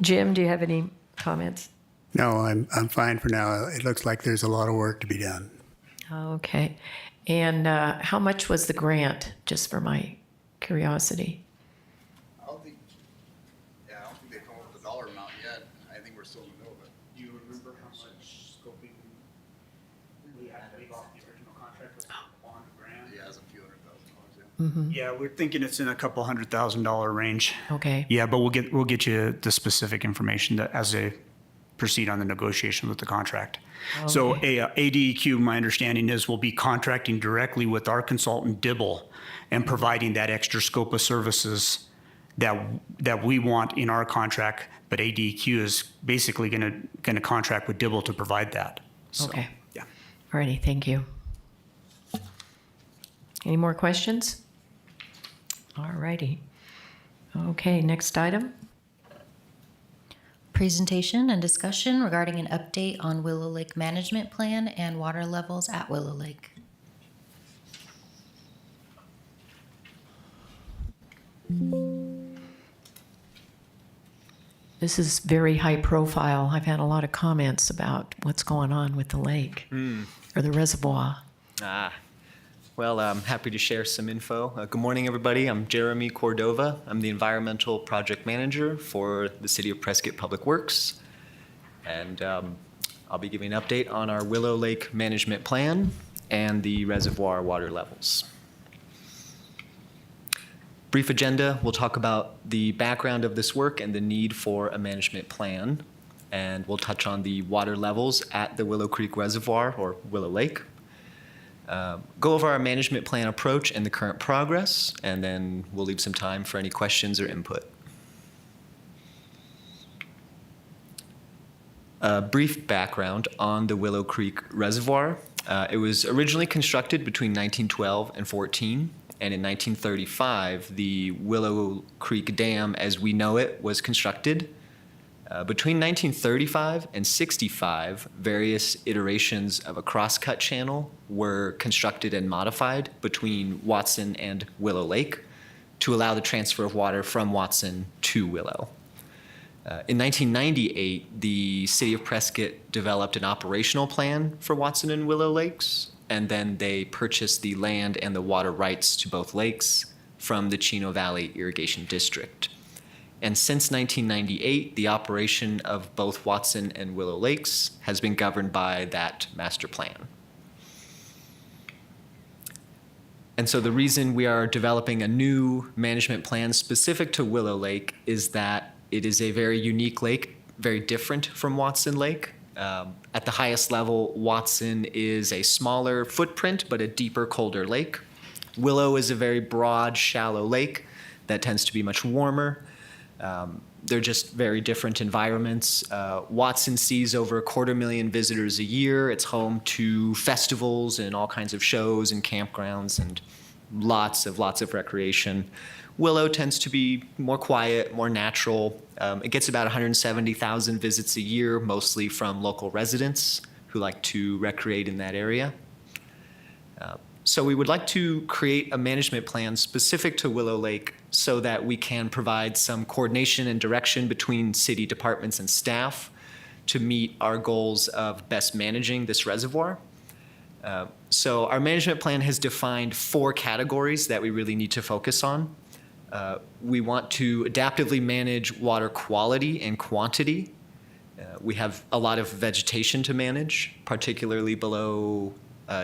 Jim, do you have any comments? No, I'm fine for now. It looks like there's a lot of work to be done. Okay. And how much was the grant, just for my curiosity? I don't think they've come up with a dollar amount yet. I think we're still in the middle of it. Do you remember how much scoping we had to leave off the original contract was $100,000? Yeah, it's a few $100,000, yeah. Yeah, we're thinking it's in a couple $100,000 range. Okay. Yeah, but we'll get you the specific information that as they proceed on the negotiation with the contract. So ADEQ, my understanding is, will be contracting directly with our consultant Dibble and providing that extra scope of services that we want in our contract, but ADEQ is basically going to contract with Dibble to provide that. So, Okay. Yeah. All righty, thank you. Any more questions? All righty. Okay, next item. Presentation and discussion regarding an update on Willow Lake Management Plan and water levels at Willow Lake. This is very high profile. I've had a lot of comments about what's going on with the lake or the reservoir. Well, I'm happy to share some info. Good morning, everybody. I'm Jeremy Cordova. I'm the Environmental Project Manager for the City of Prescott Public Works. And I'll be giving an update on our Willow Lake Management Plan and the reservoir water levels. Brief agenda, we'll talk about the background of this work and the need for a management plan. And we'll touch on the water levels at the Willow Creek Reservoir, or Willow Lake. Go over our management plan approach and the current progress, and then we'll leave some time for any questions or input. A brief background on the Willow Creek Reservoir. It was originally constructed between 1912 and 14, and in 1935, the Willow Creek Dam, as we know it, was constructed. Between 1935 and 65, various iterations of a crosscut channel were constructed and modified between Watson and Willow Lake to allow the transfer of water from Watson to Willow. In 1998, the City of Prescott developed an operational plan for Watson and Willow Lakes, and then they purchased the land and the water rights to both lakes from the Chino Valley Irrigation District. And since 1998, the operation of both Watson and Willow Lakes has been governed by that master plan. And so the reason we are developing a new management plan specific to Willow Lake is that it is a very unique lake, very different from Watson Lake. At the highest level, Watson is a smaller footprint, but a deeper, colder lake. Willow is a very broad, shallow lake that tends to be much warmer. They're just very different environments. Watson sees over 250,000 visitors a year. It's home to festivals and all kinds of shows and campgrounds and lots of recreation. Willow tends to be more quiet, more natural. It gets about 170,000 visits a year, mostly from local residents who like to recreate in that area. So we would like to create a management plan specific to Willow Lake so that we can provide some coordination and direction between city departments and staff to meet our goals of best managing this reservoir. So our management plan has defined 4 categories that we really need to focus on. We want to adaptively manage water quality and quantity. We have a lot of vegetation to manage, particularly below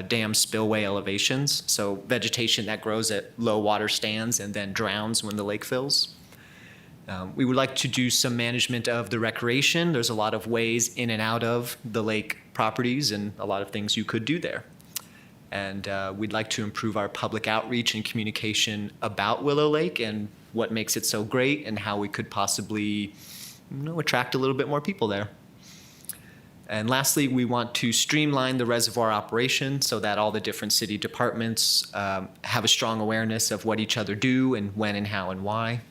dam spillway elevations, so vegetation that grows at low water stands and then drowns when the lake fills. We would like to do some management of the recreation. There's a lot of ways in and out of the lake properties and a lot of things you could do there. And we'd like to improve our public outreach and communication about Willow Lake and what makes it so great and how we could possibly, attract a little bit more people there. And lastly, we want to streamline the reservoir operation so that all the different city departments have a strong awareness of what each other do and when and how and why.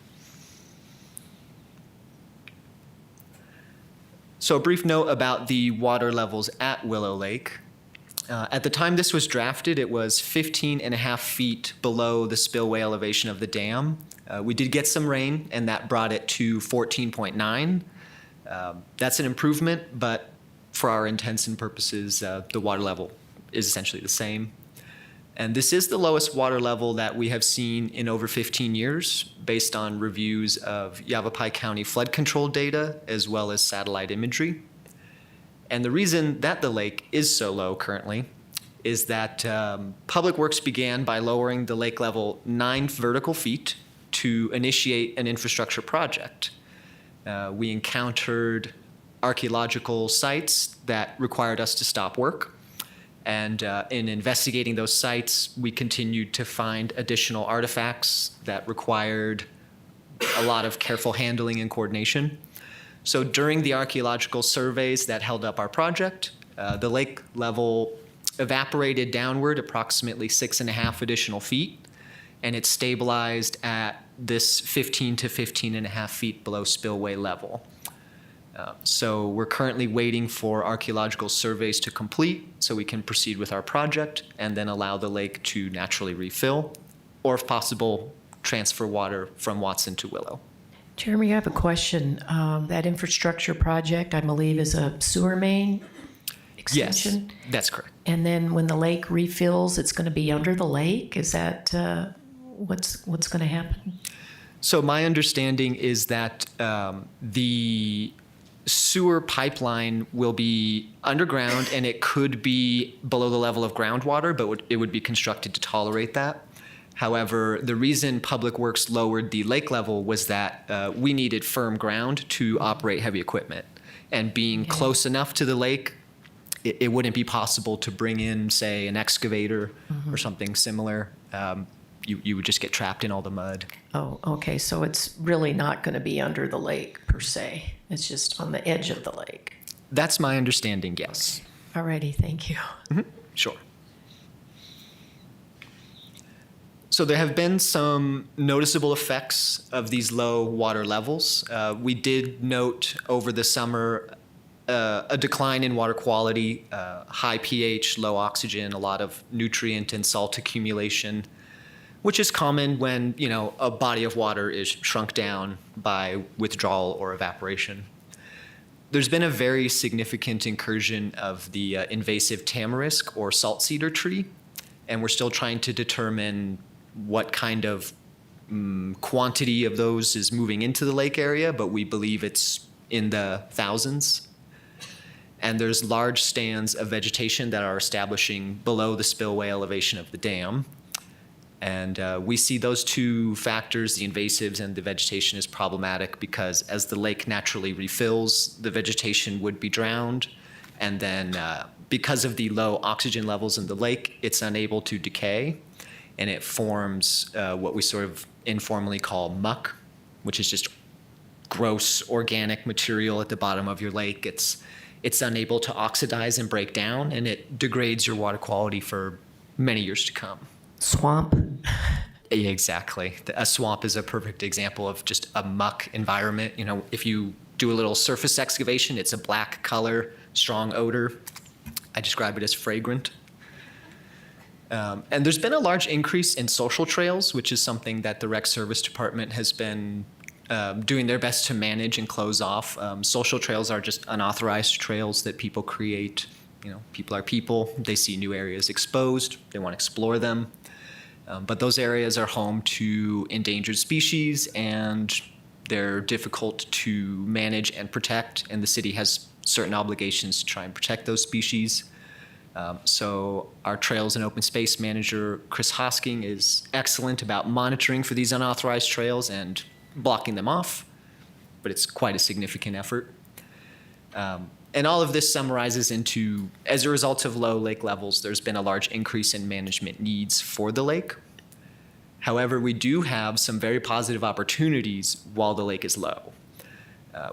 So a brief note about the water levels at Willow Lake. At the time this was drafted, it was 15.5 feet below the spillway elevation of the dam. We did get some rain, and that brought it to 14.9. That's an improvement, but for our intents and purposes, the water level is essentially the same. And this is the lowest water level that we have seen in over 15 years, based on reviews of Yavapai County flood control data, as well as satellite imagery. And the reason that the lake is so low currently is that Public Works began by lowering the lake level 9 vertical feet to initiate an infrastructure project. We encountered archaeological sites that required us to stop work. And in investigating those sites, we continued to find additional artifacts that required a lot of careful handling and coordination. So during the archaeological surveys that held up our project, the lake level evaporated downward approximately 6.5 additional feet, and it stabilized at this 15 to 15.5 feet below spillway level. So we're currently waiting for archaeological surveys to complete so we can proceed with our project and then allow the lake to naturally refill, or if possible, transfer water from Watson to Willow. Jeremy, I have a question. That infrastructure project, I believe, is a sewer main extension? Yes, that's correct. And then when the lake refills, it's going to be under the lake? Is that what's going to happen? So my understanding is that the sewer pipeline will be underground, and it could be below the level of groundwater, but it would be constructed to tolerate that. However, the reason Public Works lowered the lake level was that we needed firm ground to operate heavy equipment. And being close enough to the lake, it wouldn't be possible to bring in, say, an excavator or something similar. You would just get trapped in all the mud. Oh, okay. So it's really not going to be under the lake per se. It's just on the edge of the lake. That's my understanding, yes. Alrighty, thank you. Sure. So there have been some noticeable effects of these low water levels. We did note over the summer a decline in water quality, high pH, low oxygen, a lot of nutrient and salt accumulation, which is common when, a body of water is shrunk down by withdrawal or evaporation. There's been a very significant incursion of the invasive tamarisk or salt cedar tree, and we're still trying to determine what kind of quantity of those is moving into the lake area, but we believe it's in the thousands. And there's large stands of vegetation that are establishing below the spillway elevation of the dam. And we see those two factors, the invasives and the vegetation, as problematic because as the lake naturally refills, the vegetation would be drowned. And then because of the low oxygen levels in the lake, it's unable to decay. And it forms what we sort of informally call muck, which is just gross organic material at the bottom of your lake. It's unable to oxidize and break down, and it degrades your water quality for many years to come. Swamp. Exactly. A swamp is a perfect example of just a muck environment. If you do a little surface excavation, it's a black color, strong odor. I describe it as fragrant. And there's been a large increase in social trails, which is something that the Rec Service Department has been doing their best to manage and close off. Social trails are just unauthorized trails that people create. People are people. They see new areas exposed. They want to explore them. But those areas are home to endangered species, and they're difficult to manage and protect, and the city has certain obligations to try and protect those species. So our Trails and Open Space Manager, Chris Hosking, is excellent about monitoring for these unauthorized trails and blocking them off, but it's quite a significant effort. And all of this summarizes into, as a result of low lake levels, there's been a large increase in management needs for the lake. However, we do have some very positive opportunities while the lake is low.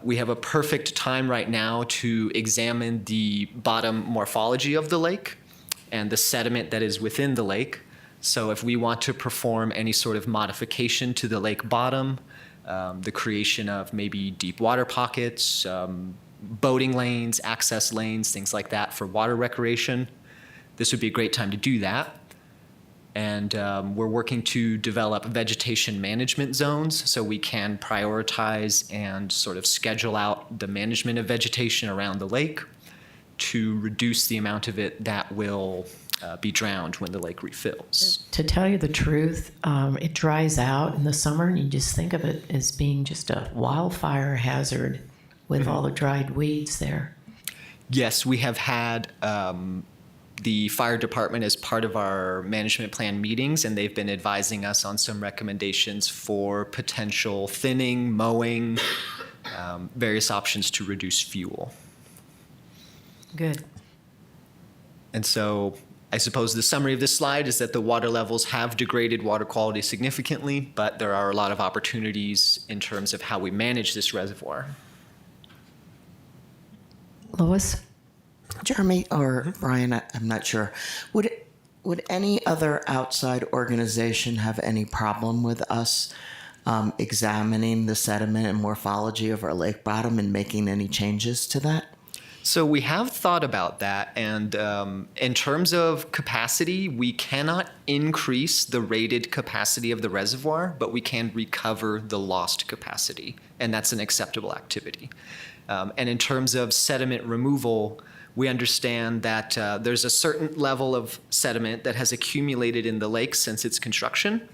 We have a perfect time right now to examine the bottom morphology of the lake and the sediment that is within the lake. So if we want to perform any sort of modification to the lake bottom, the creation of maybe deep water pockets, boating lanes, access lanes, things like that for water recreation, this would be a great time to do that. And we're working to develop vegetation management zones so we can prioritize and sort of schedule out the management of vegetation around the lake to reduce the amount of it that will be drowned when the lake refills. To tell you the truth, it dries out in the summer, and you just think of it as being just a wildfire hazard with all the dried weeds there. Yes, we have had the fire department as part of our management plan meetings, and they've been advising us on some recommendations for potential thinning, mowing, various options to reduce fuel. Good. And so I suppose the summary of this slide is that the water levels have degraded water quality significantly, but there are a lot of opportunities in terms of how we manage this reservoir. Lois? Jeremy or Brian, I'm not sure. Would any other outside organization have any problem with us examining the sediment and morphology of our lake bottom and making any changes to that? So we have thought about that, and in terms of capacity, we cannot increase the rated capacity of the reservoir, but we can recover the lost capacity, and that's an acceptable activity. And in terms of sediment removal, we understand that there's a certain level of sediment that has accumulated in the lake since its construction,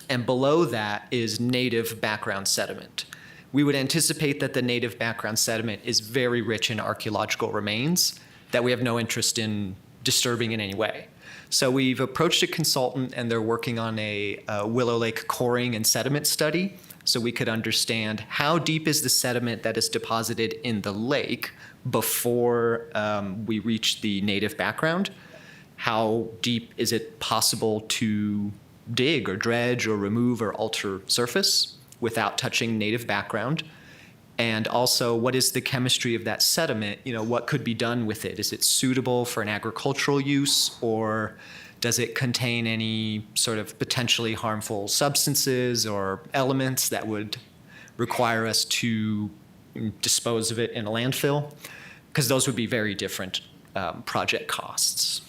and below that is native background sediment. We would anticipate that the native background sediment is very rich in archaeological remains that we have no interest in disturbing in any way. So we've approached a consultant, and they're working on a Willow Lake coring and sediment study, so we could understand how deep is the sediment that is deposited in the lake before we reach the native background. How deep is it possible to dig or dredge or remove or alter surface without touching native background? And also, what is the chemistry of that sediment? What could be done with it? Is it suitable for an agricultural use, or Does it contain any sort of potentially harmful substances or elements that would require us to dispose of it in a landfill? Because those would be very different project costs.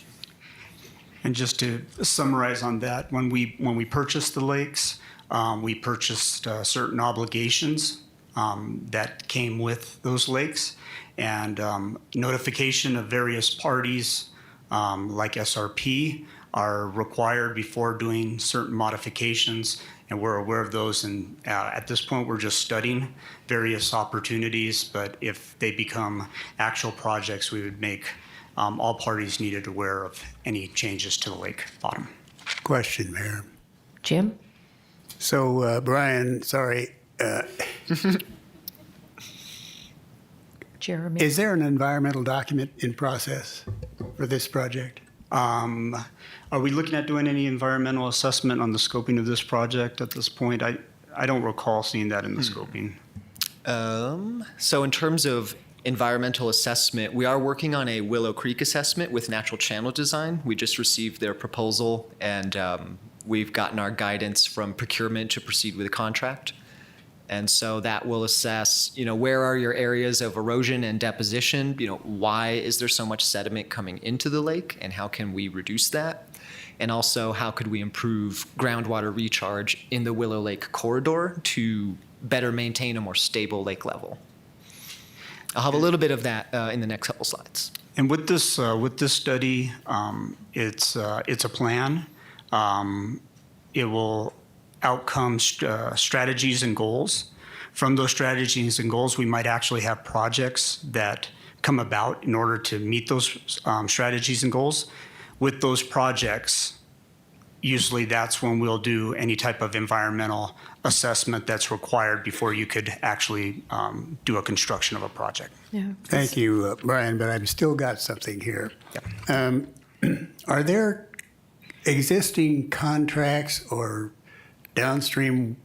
And just to summarize on that, when we purchased the lakes, we purchased certain obligations that came with those lakes, and notification of various parties like SRP are required before doing certain modifications, and we're aware of those. And at this point, we're just studying various opportunities, but if they become actual projects, we would make all parties needed aware of any changes to the lake bottom. Question, Mayor. Jim? So, Brian, sorry, Jeremy? is there an environmental document in process for this project? Are we looking at doing any environmental assessment on the scoping of this project at this point? I don't recall seeing that in the scoping. So in terms of environmental assessment, we are working on a Willow Creek assessment with Natural Channel Design. We just received their proposal, and we've gotten our guidance from procurement to proceed with a contract. And so that will assess, where are your areas of erosion and deposition? Why is there so much sediment coming into the lake, and how can we reduce that? And also, how could we improve groundwater recharge in the Willow Lake corridor to better maintain a more stable lake level? I'll have a little bit of that in the next couple slides. And with this study, it's a plan. It will outcome strategies and goals. From those strategies and goals, we might actually have projects that come about in order to meet those strategies and goals. With those projects, usually that's when we'll do any type of environmental assessment that's required before you could actually do a construction of a project. Yeah. Thank you, Brian, but I've still got something here. Are there existing contracts or downstream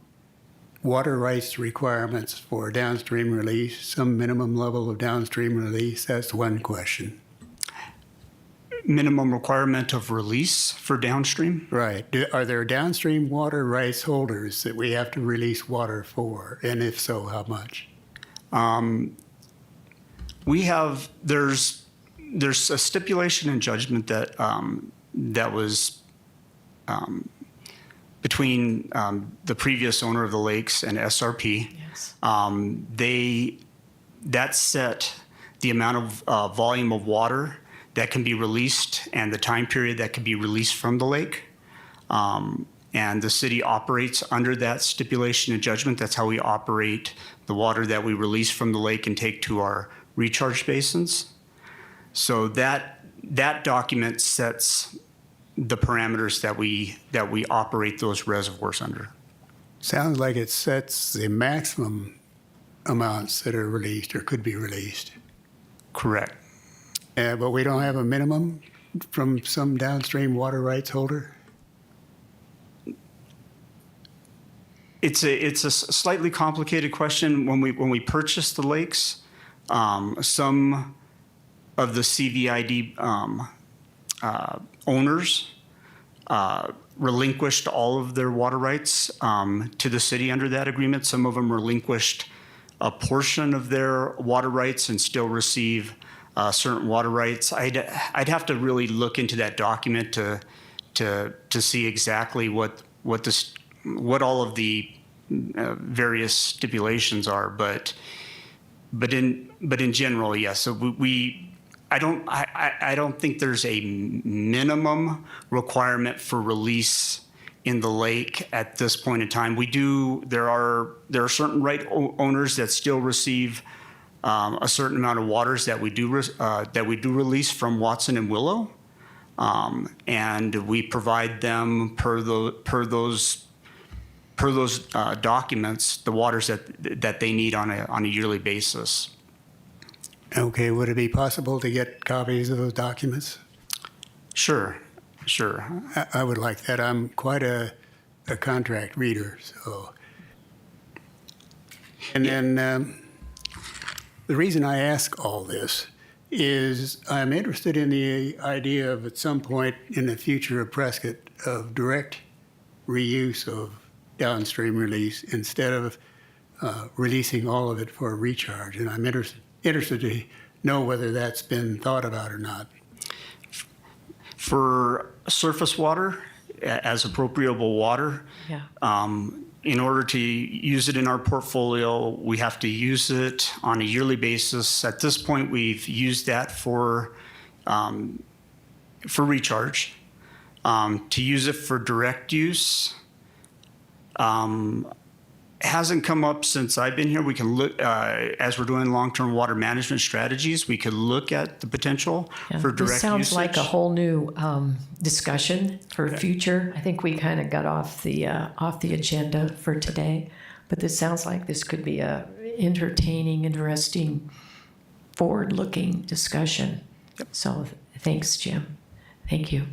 water rights requirements for downstream release, some minimum level of downstream release? That's one question. Minimum requirement of release for downstream? Right. Are there downstream water rights holders that we have to release water for? And if so, how much? There's a stipulation in judgment that that was between the previous owner of the lakes and SRP. Yes. That set the amount of volume of water that can be released and the time period that can be released from the lake. And the city operates under that stipulation and judgment. That's how we operate the water that we release from the lake and take to our recharge basins. So that document sets the parameters that we operate those reservoirs under. Sounds like it sets the maximum amounts that are released or could be released. Correct. But we don't have a minimum from some downstream water rights holder? It's a slightly complicated question. When we purchased the lakes, some of the CVID owners relinquished all of their water rights to the city under that agreement. Some of them relinquished a portion of their water rights and still receive certain water rights. I'd have to really look into that document to see exactly what all of the various stipulations are. But in general, yes. So I don't think there's a minimum requirement for release in the lake at this point in time. There are certain right owners that still receive a certain amount of waters that we do release from Watson and Willow, and we provide them per those documents the waters that they need on a yearly basis. Okay, would it be possible to get copies of those documents? Sure. I would like that. I'm quite a contract reader, so. And then the reason I ask all this is I'm interested in the idea of at some point in the future of Prescott of direct reuse of downstream release instead of releasing all of it for a recharge. And I'm interested to know whether that's been thought about or not. For surface water, as appropriable water, Yeah. in order to use it in our portfolio, we have to use it on a yearly basis. At this point, we've used that for recharge. To use it for direct use hasn't come up since I've been here. We can look, as we're doing long-term water management strategies, we could look at the potential Yeah. for direct This sounds usage. like a whole new discussion for future. I think we kind of got off the agenda for today, but this sounds like this could be a entertaining, interesting, forward-looking discussion. So thanks, Jim. Thank you.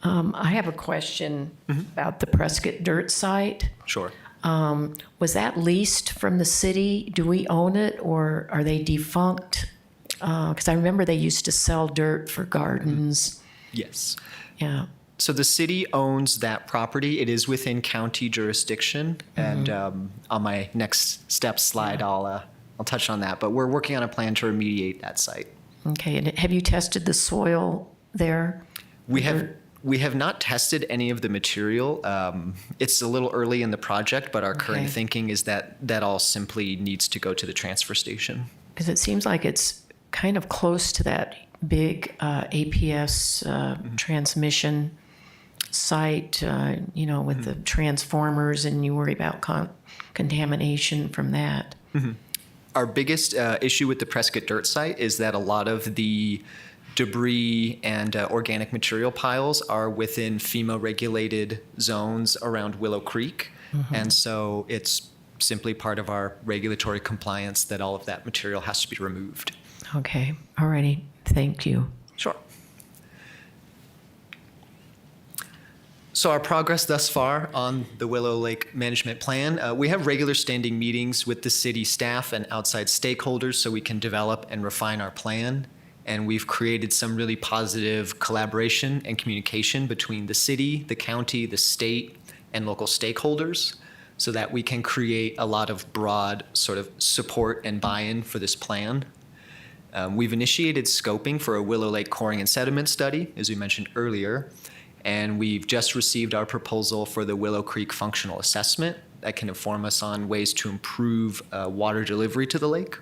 I have a question about the Prescott dirt site. Sure. Was that leased from the city? Do we own it, or are they defunct? Because I remember they used to sell dirt for gardens. Yes. Yeah. So the city owns that property. It is within county jurisdiction, and on my next step slide, I'll touch on that. But we're working on a plan to remediate that site. Okay. And have you tested the soil there? We have not tested any of the material. It's a little early in the project, but our current Okay. thinking is that that all simply needs to go to the transfer station. Because it seems like it's kind of close to that big APS transmission site, with the transformers, and you worry about contamination from that. Our biggest issue with the Prescott dirt site is that a lot of the debris and organic material piles are within FEMA-regulated zones around Willow Creek. And so it's simply part of our regulatory compliance that all of that material has to be removed. Okay. All righty. Thank you. Sure. So our progress thus far on the Willow Lake Management Plan, we have regular standing meetings with the city staff and outside stakeholders so we can develop and refine our plan. And we've created some really positive collaboration and communication between the city, the county, the state, and local stakeholders so that we can create a lot of broad sort of support and buy-in for this plan. We've initiated scoping for a Willow Lake coring and sediment study, as we mentioned earlier, and we've just received our proposal for the Willow Creek functional assessment that can inform us on ways to improve water delivery to the lake,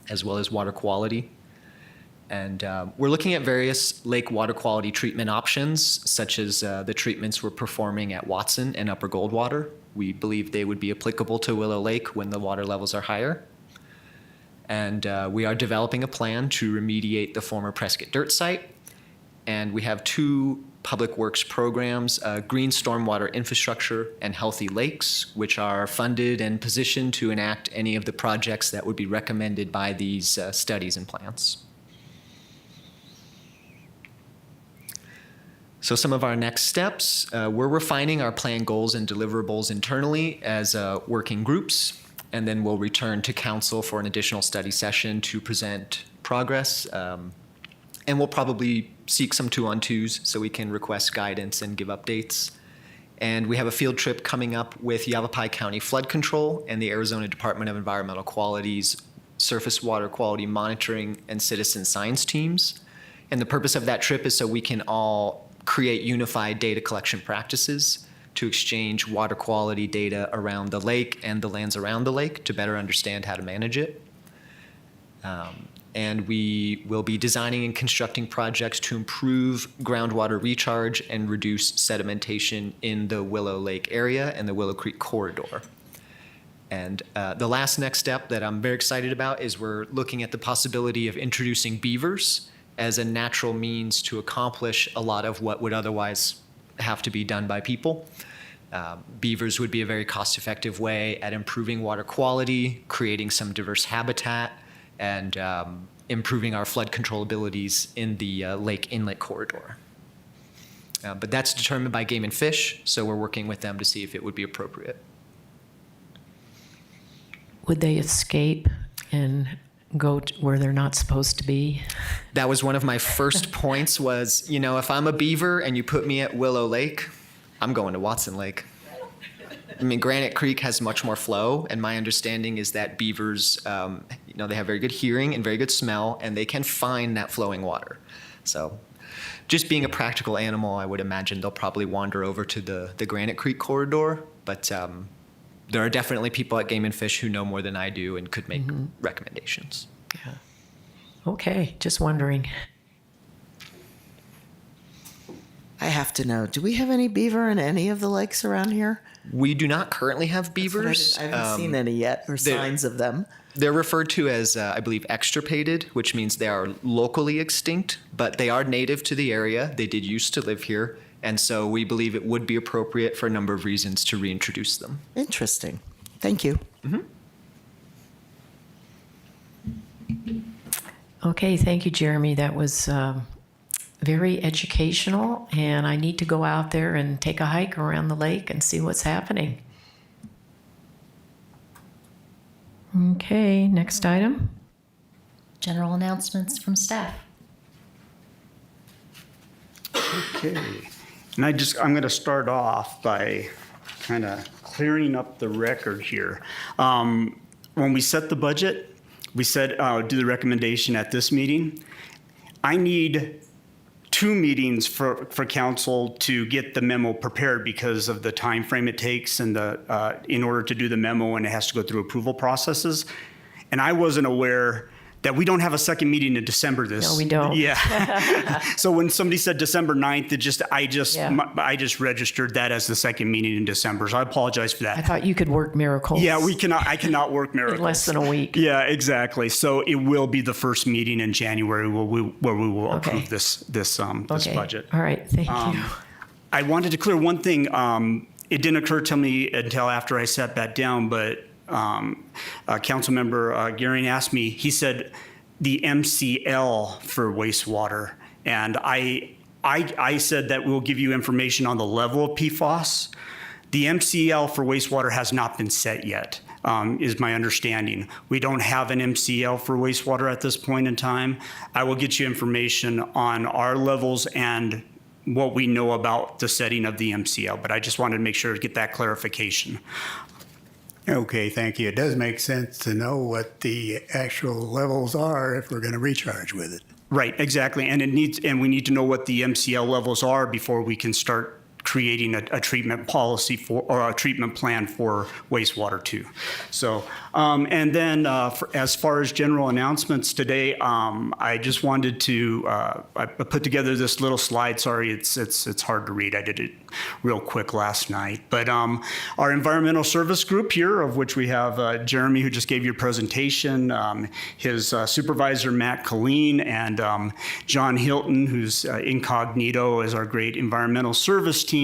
as well as water quality. And we're looking at various lake water quality treatment options, such as the treatments we're performing at Watson and Upper Goldwater. We believe they would be applicable to Willow Lake when the water levels are higher. And we are developing a plan to remediate the former Prescott dirt site. And we have two public works programs, Green Stormwater Infrastructure and Healthy Lakes, which are funded and positioned to enact any of the projects that would be recommended by these studies and plans. So some of our next steps, we're refining our plan goals and deliverables internally as working groups, and then we'll return to council for an additional study session to present progress. And we'll probably seek some 2-on-2s so we can request guidance and give updates. And we have a field trip coming up with Yavapai County Flood Control and the Arizona Department of Environmental Quality's surface water quality monitoring and citizen science teams. And the purpose of that trip is so we can all create unified data collection practices to exchange water quality data around the lake and the lands around the lake to better understand how to manage it. And we will be designing and constructing projects to improve groundwater recharge and reduce sedimentation in the Willow Lake area and the Willow Creek corridor. And the last next step that I'm very excited about is we're looking at the possibility of introducing beavers as a natural means to accomplish a lot of what would otherwise have to be done by people. Beavers would be a very cost-effective way at improving water quality, creating some diverse habitat, and improving our flood control abilities in the lake inlet corridor. But that's determined by Game and Fish, so we're working with them to see if it would be appropriate. Would they escape and go where they're not supposed to be? That was one of my first points was, if I'm a beaver and you put me at Willow Lake, I'm going to Watson Lake. I mean, Granite Creek has much more flow, and my understanding is that beavers, they have very good hearing and very good smell, and they can find that flowing water. So just being a practical animal, I would imagine they'll probably wander over to the Granite Creek corridor, but there are definitely people at Game and Fish who know more than I do and could make recommendations. Yeah. Okay, just wondering. I have to know, do we have any beaver in any of the lakes around here? We do not currently have beavers. I haven't seen any yet, or signs of them. They're referred to as, I believe, extirpated, which means they are locally extinct, but they are native to the area. They did used to live here, and so we believe it would be appropriate for a number of reasons to reintroduce them. Interesting. Thank you. Okay, thank you, Jeremy. That was very educational, and I need to go out there and take a hike around the lake and see what's happening. Okay, next item. General announcements from staff. Okay. And I'm going to start off by kind of clearing up the record here. When we set the budget, we said do the recommendation at this meeting. I need 2 meetings for council to get the memo prepared because of the time frame it takes and in order to do the memo, and it has to go through approval processes. And I wasn't aware that we don't have a second meeting in December this. No, we don't. Yeah. So when somebody said December 9th, I just registered that as the second meeting in December. So I apologize for that. I thought you could work miracles. Yeah, I cannot work miracles. In less than a week. Yeah, exactly. So it will be the first meeting in January where we will approve this budget. All right, thank you. I wanted to clear one thing. It didn't occur to me until after I sat back down, but Councilmember Gehring asked me, he said the MCL for wastewater. And I said that we'll give you information on the level of PFAS. The MCL for wastewater has not been set yet, is my understanding. We don't have an MCL for wastewater at this point in time. I will get you information on our levels and what we know about the setting of the MCL, but I just wanted to make sure to get that clarification. Okay, thank you. It does make sense to know what the actual levels are if we're going to recharge with it. Right, exactly. And we need to know what the MCL levels are before we can start creating a treatment policy or a treatment plan for wastewater too. So, and then as far as general announcements today, I just wanted to, I put together this little slide. Sorry, it's hard to read. I did it real quick last night. But our environmental service group here, of which we have Jeremy, who just gave you a presentation, his supervisor, Matt Colleen, and John Hilton, who's incognito, as our great environmental service team.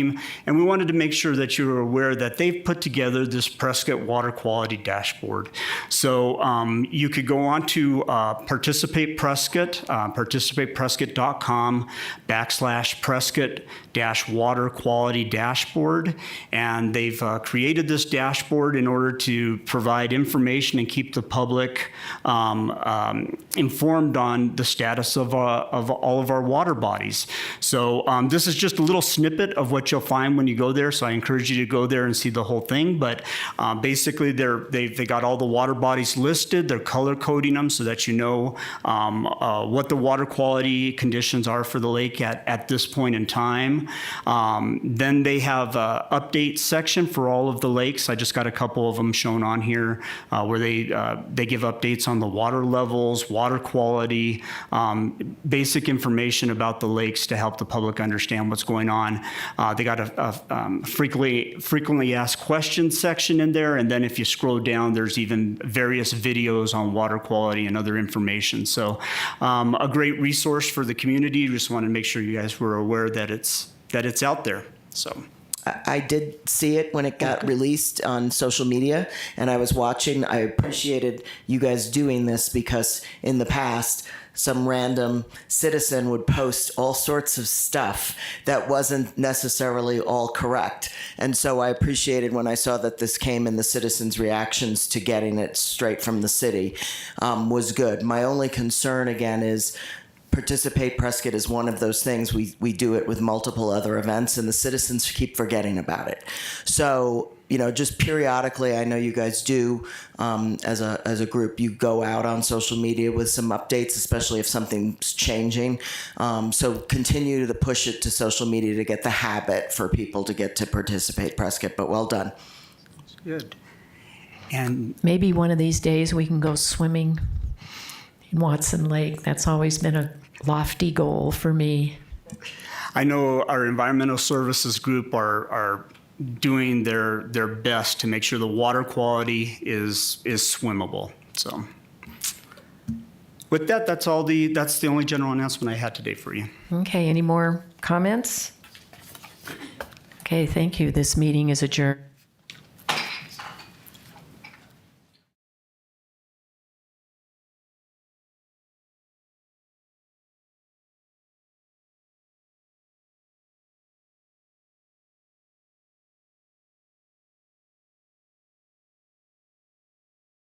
And we wanted to make sure that you were aware that they've put together this Prescott Water Quality Dashboard. So you could go on to Participate Prescott, participateprescott.com/Prescott-Water Quality Dashboard. And they've created this dashboard in order to provide information and keep the public informed on the status of all of our water bodies. So this is just a little snippet of what you'll find when you go there. So I encourage you to go there and see the whole thing. But basically, they got all the water bodies listed. They're color coding them so that you know what the water quality conditions are for the lake at this point in time. Then they have an update section for all of the lakes. I just got a couple of them shown on here where they give updates on the water levels, water quality, basic information about the lakes to help the public understand what's going on. They got a frequently asked questions section in there, and then if you scroll down, there's even various videos on water quality and other information. So a great resource for the community. Just want to make sure you guys were aware that it's out there. So I did see it when it got released on social media, and I was watching. I appreciated you guys doing this because in the past, some random citizen would post all sorts of stuff that wasn't necessarily all correct. And so I appreciated when I saw that this came in the citizens' reactions to getting it straight from the city was good. My only concern, again, is Participate Prescott is one of those things. We do it with multiple other events, and the citizens keep forgetting about it. So, just periodically, I know you guys do, as a group, you go out on social media with some updates, especially if something's changing. So continue to push it to social media to get the habit for people to get to Participate Prescott, but well done. Good. And Maybe one of these days we can go swimming in Watson Lake. That's always been a lofty goal for me. I know our environmental services group are doing their best to make sure the water quality is swimmable. So with that, that's the only general announcement I had today for you. Okay, any more comments? Okay, thank you. This meeting is adjourned.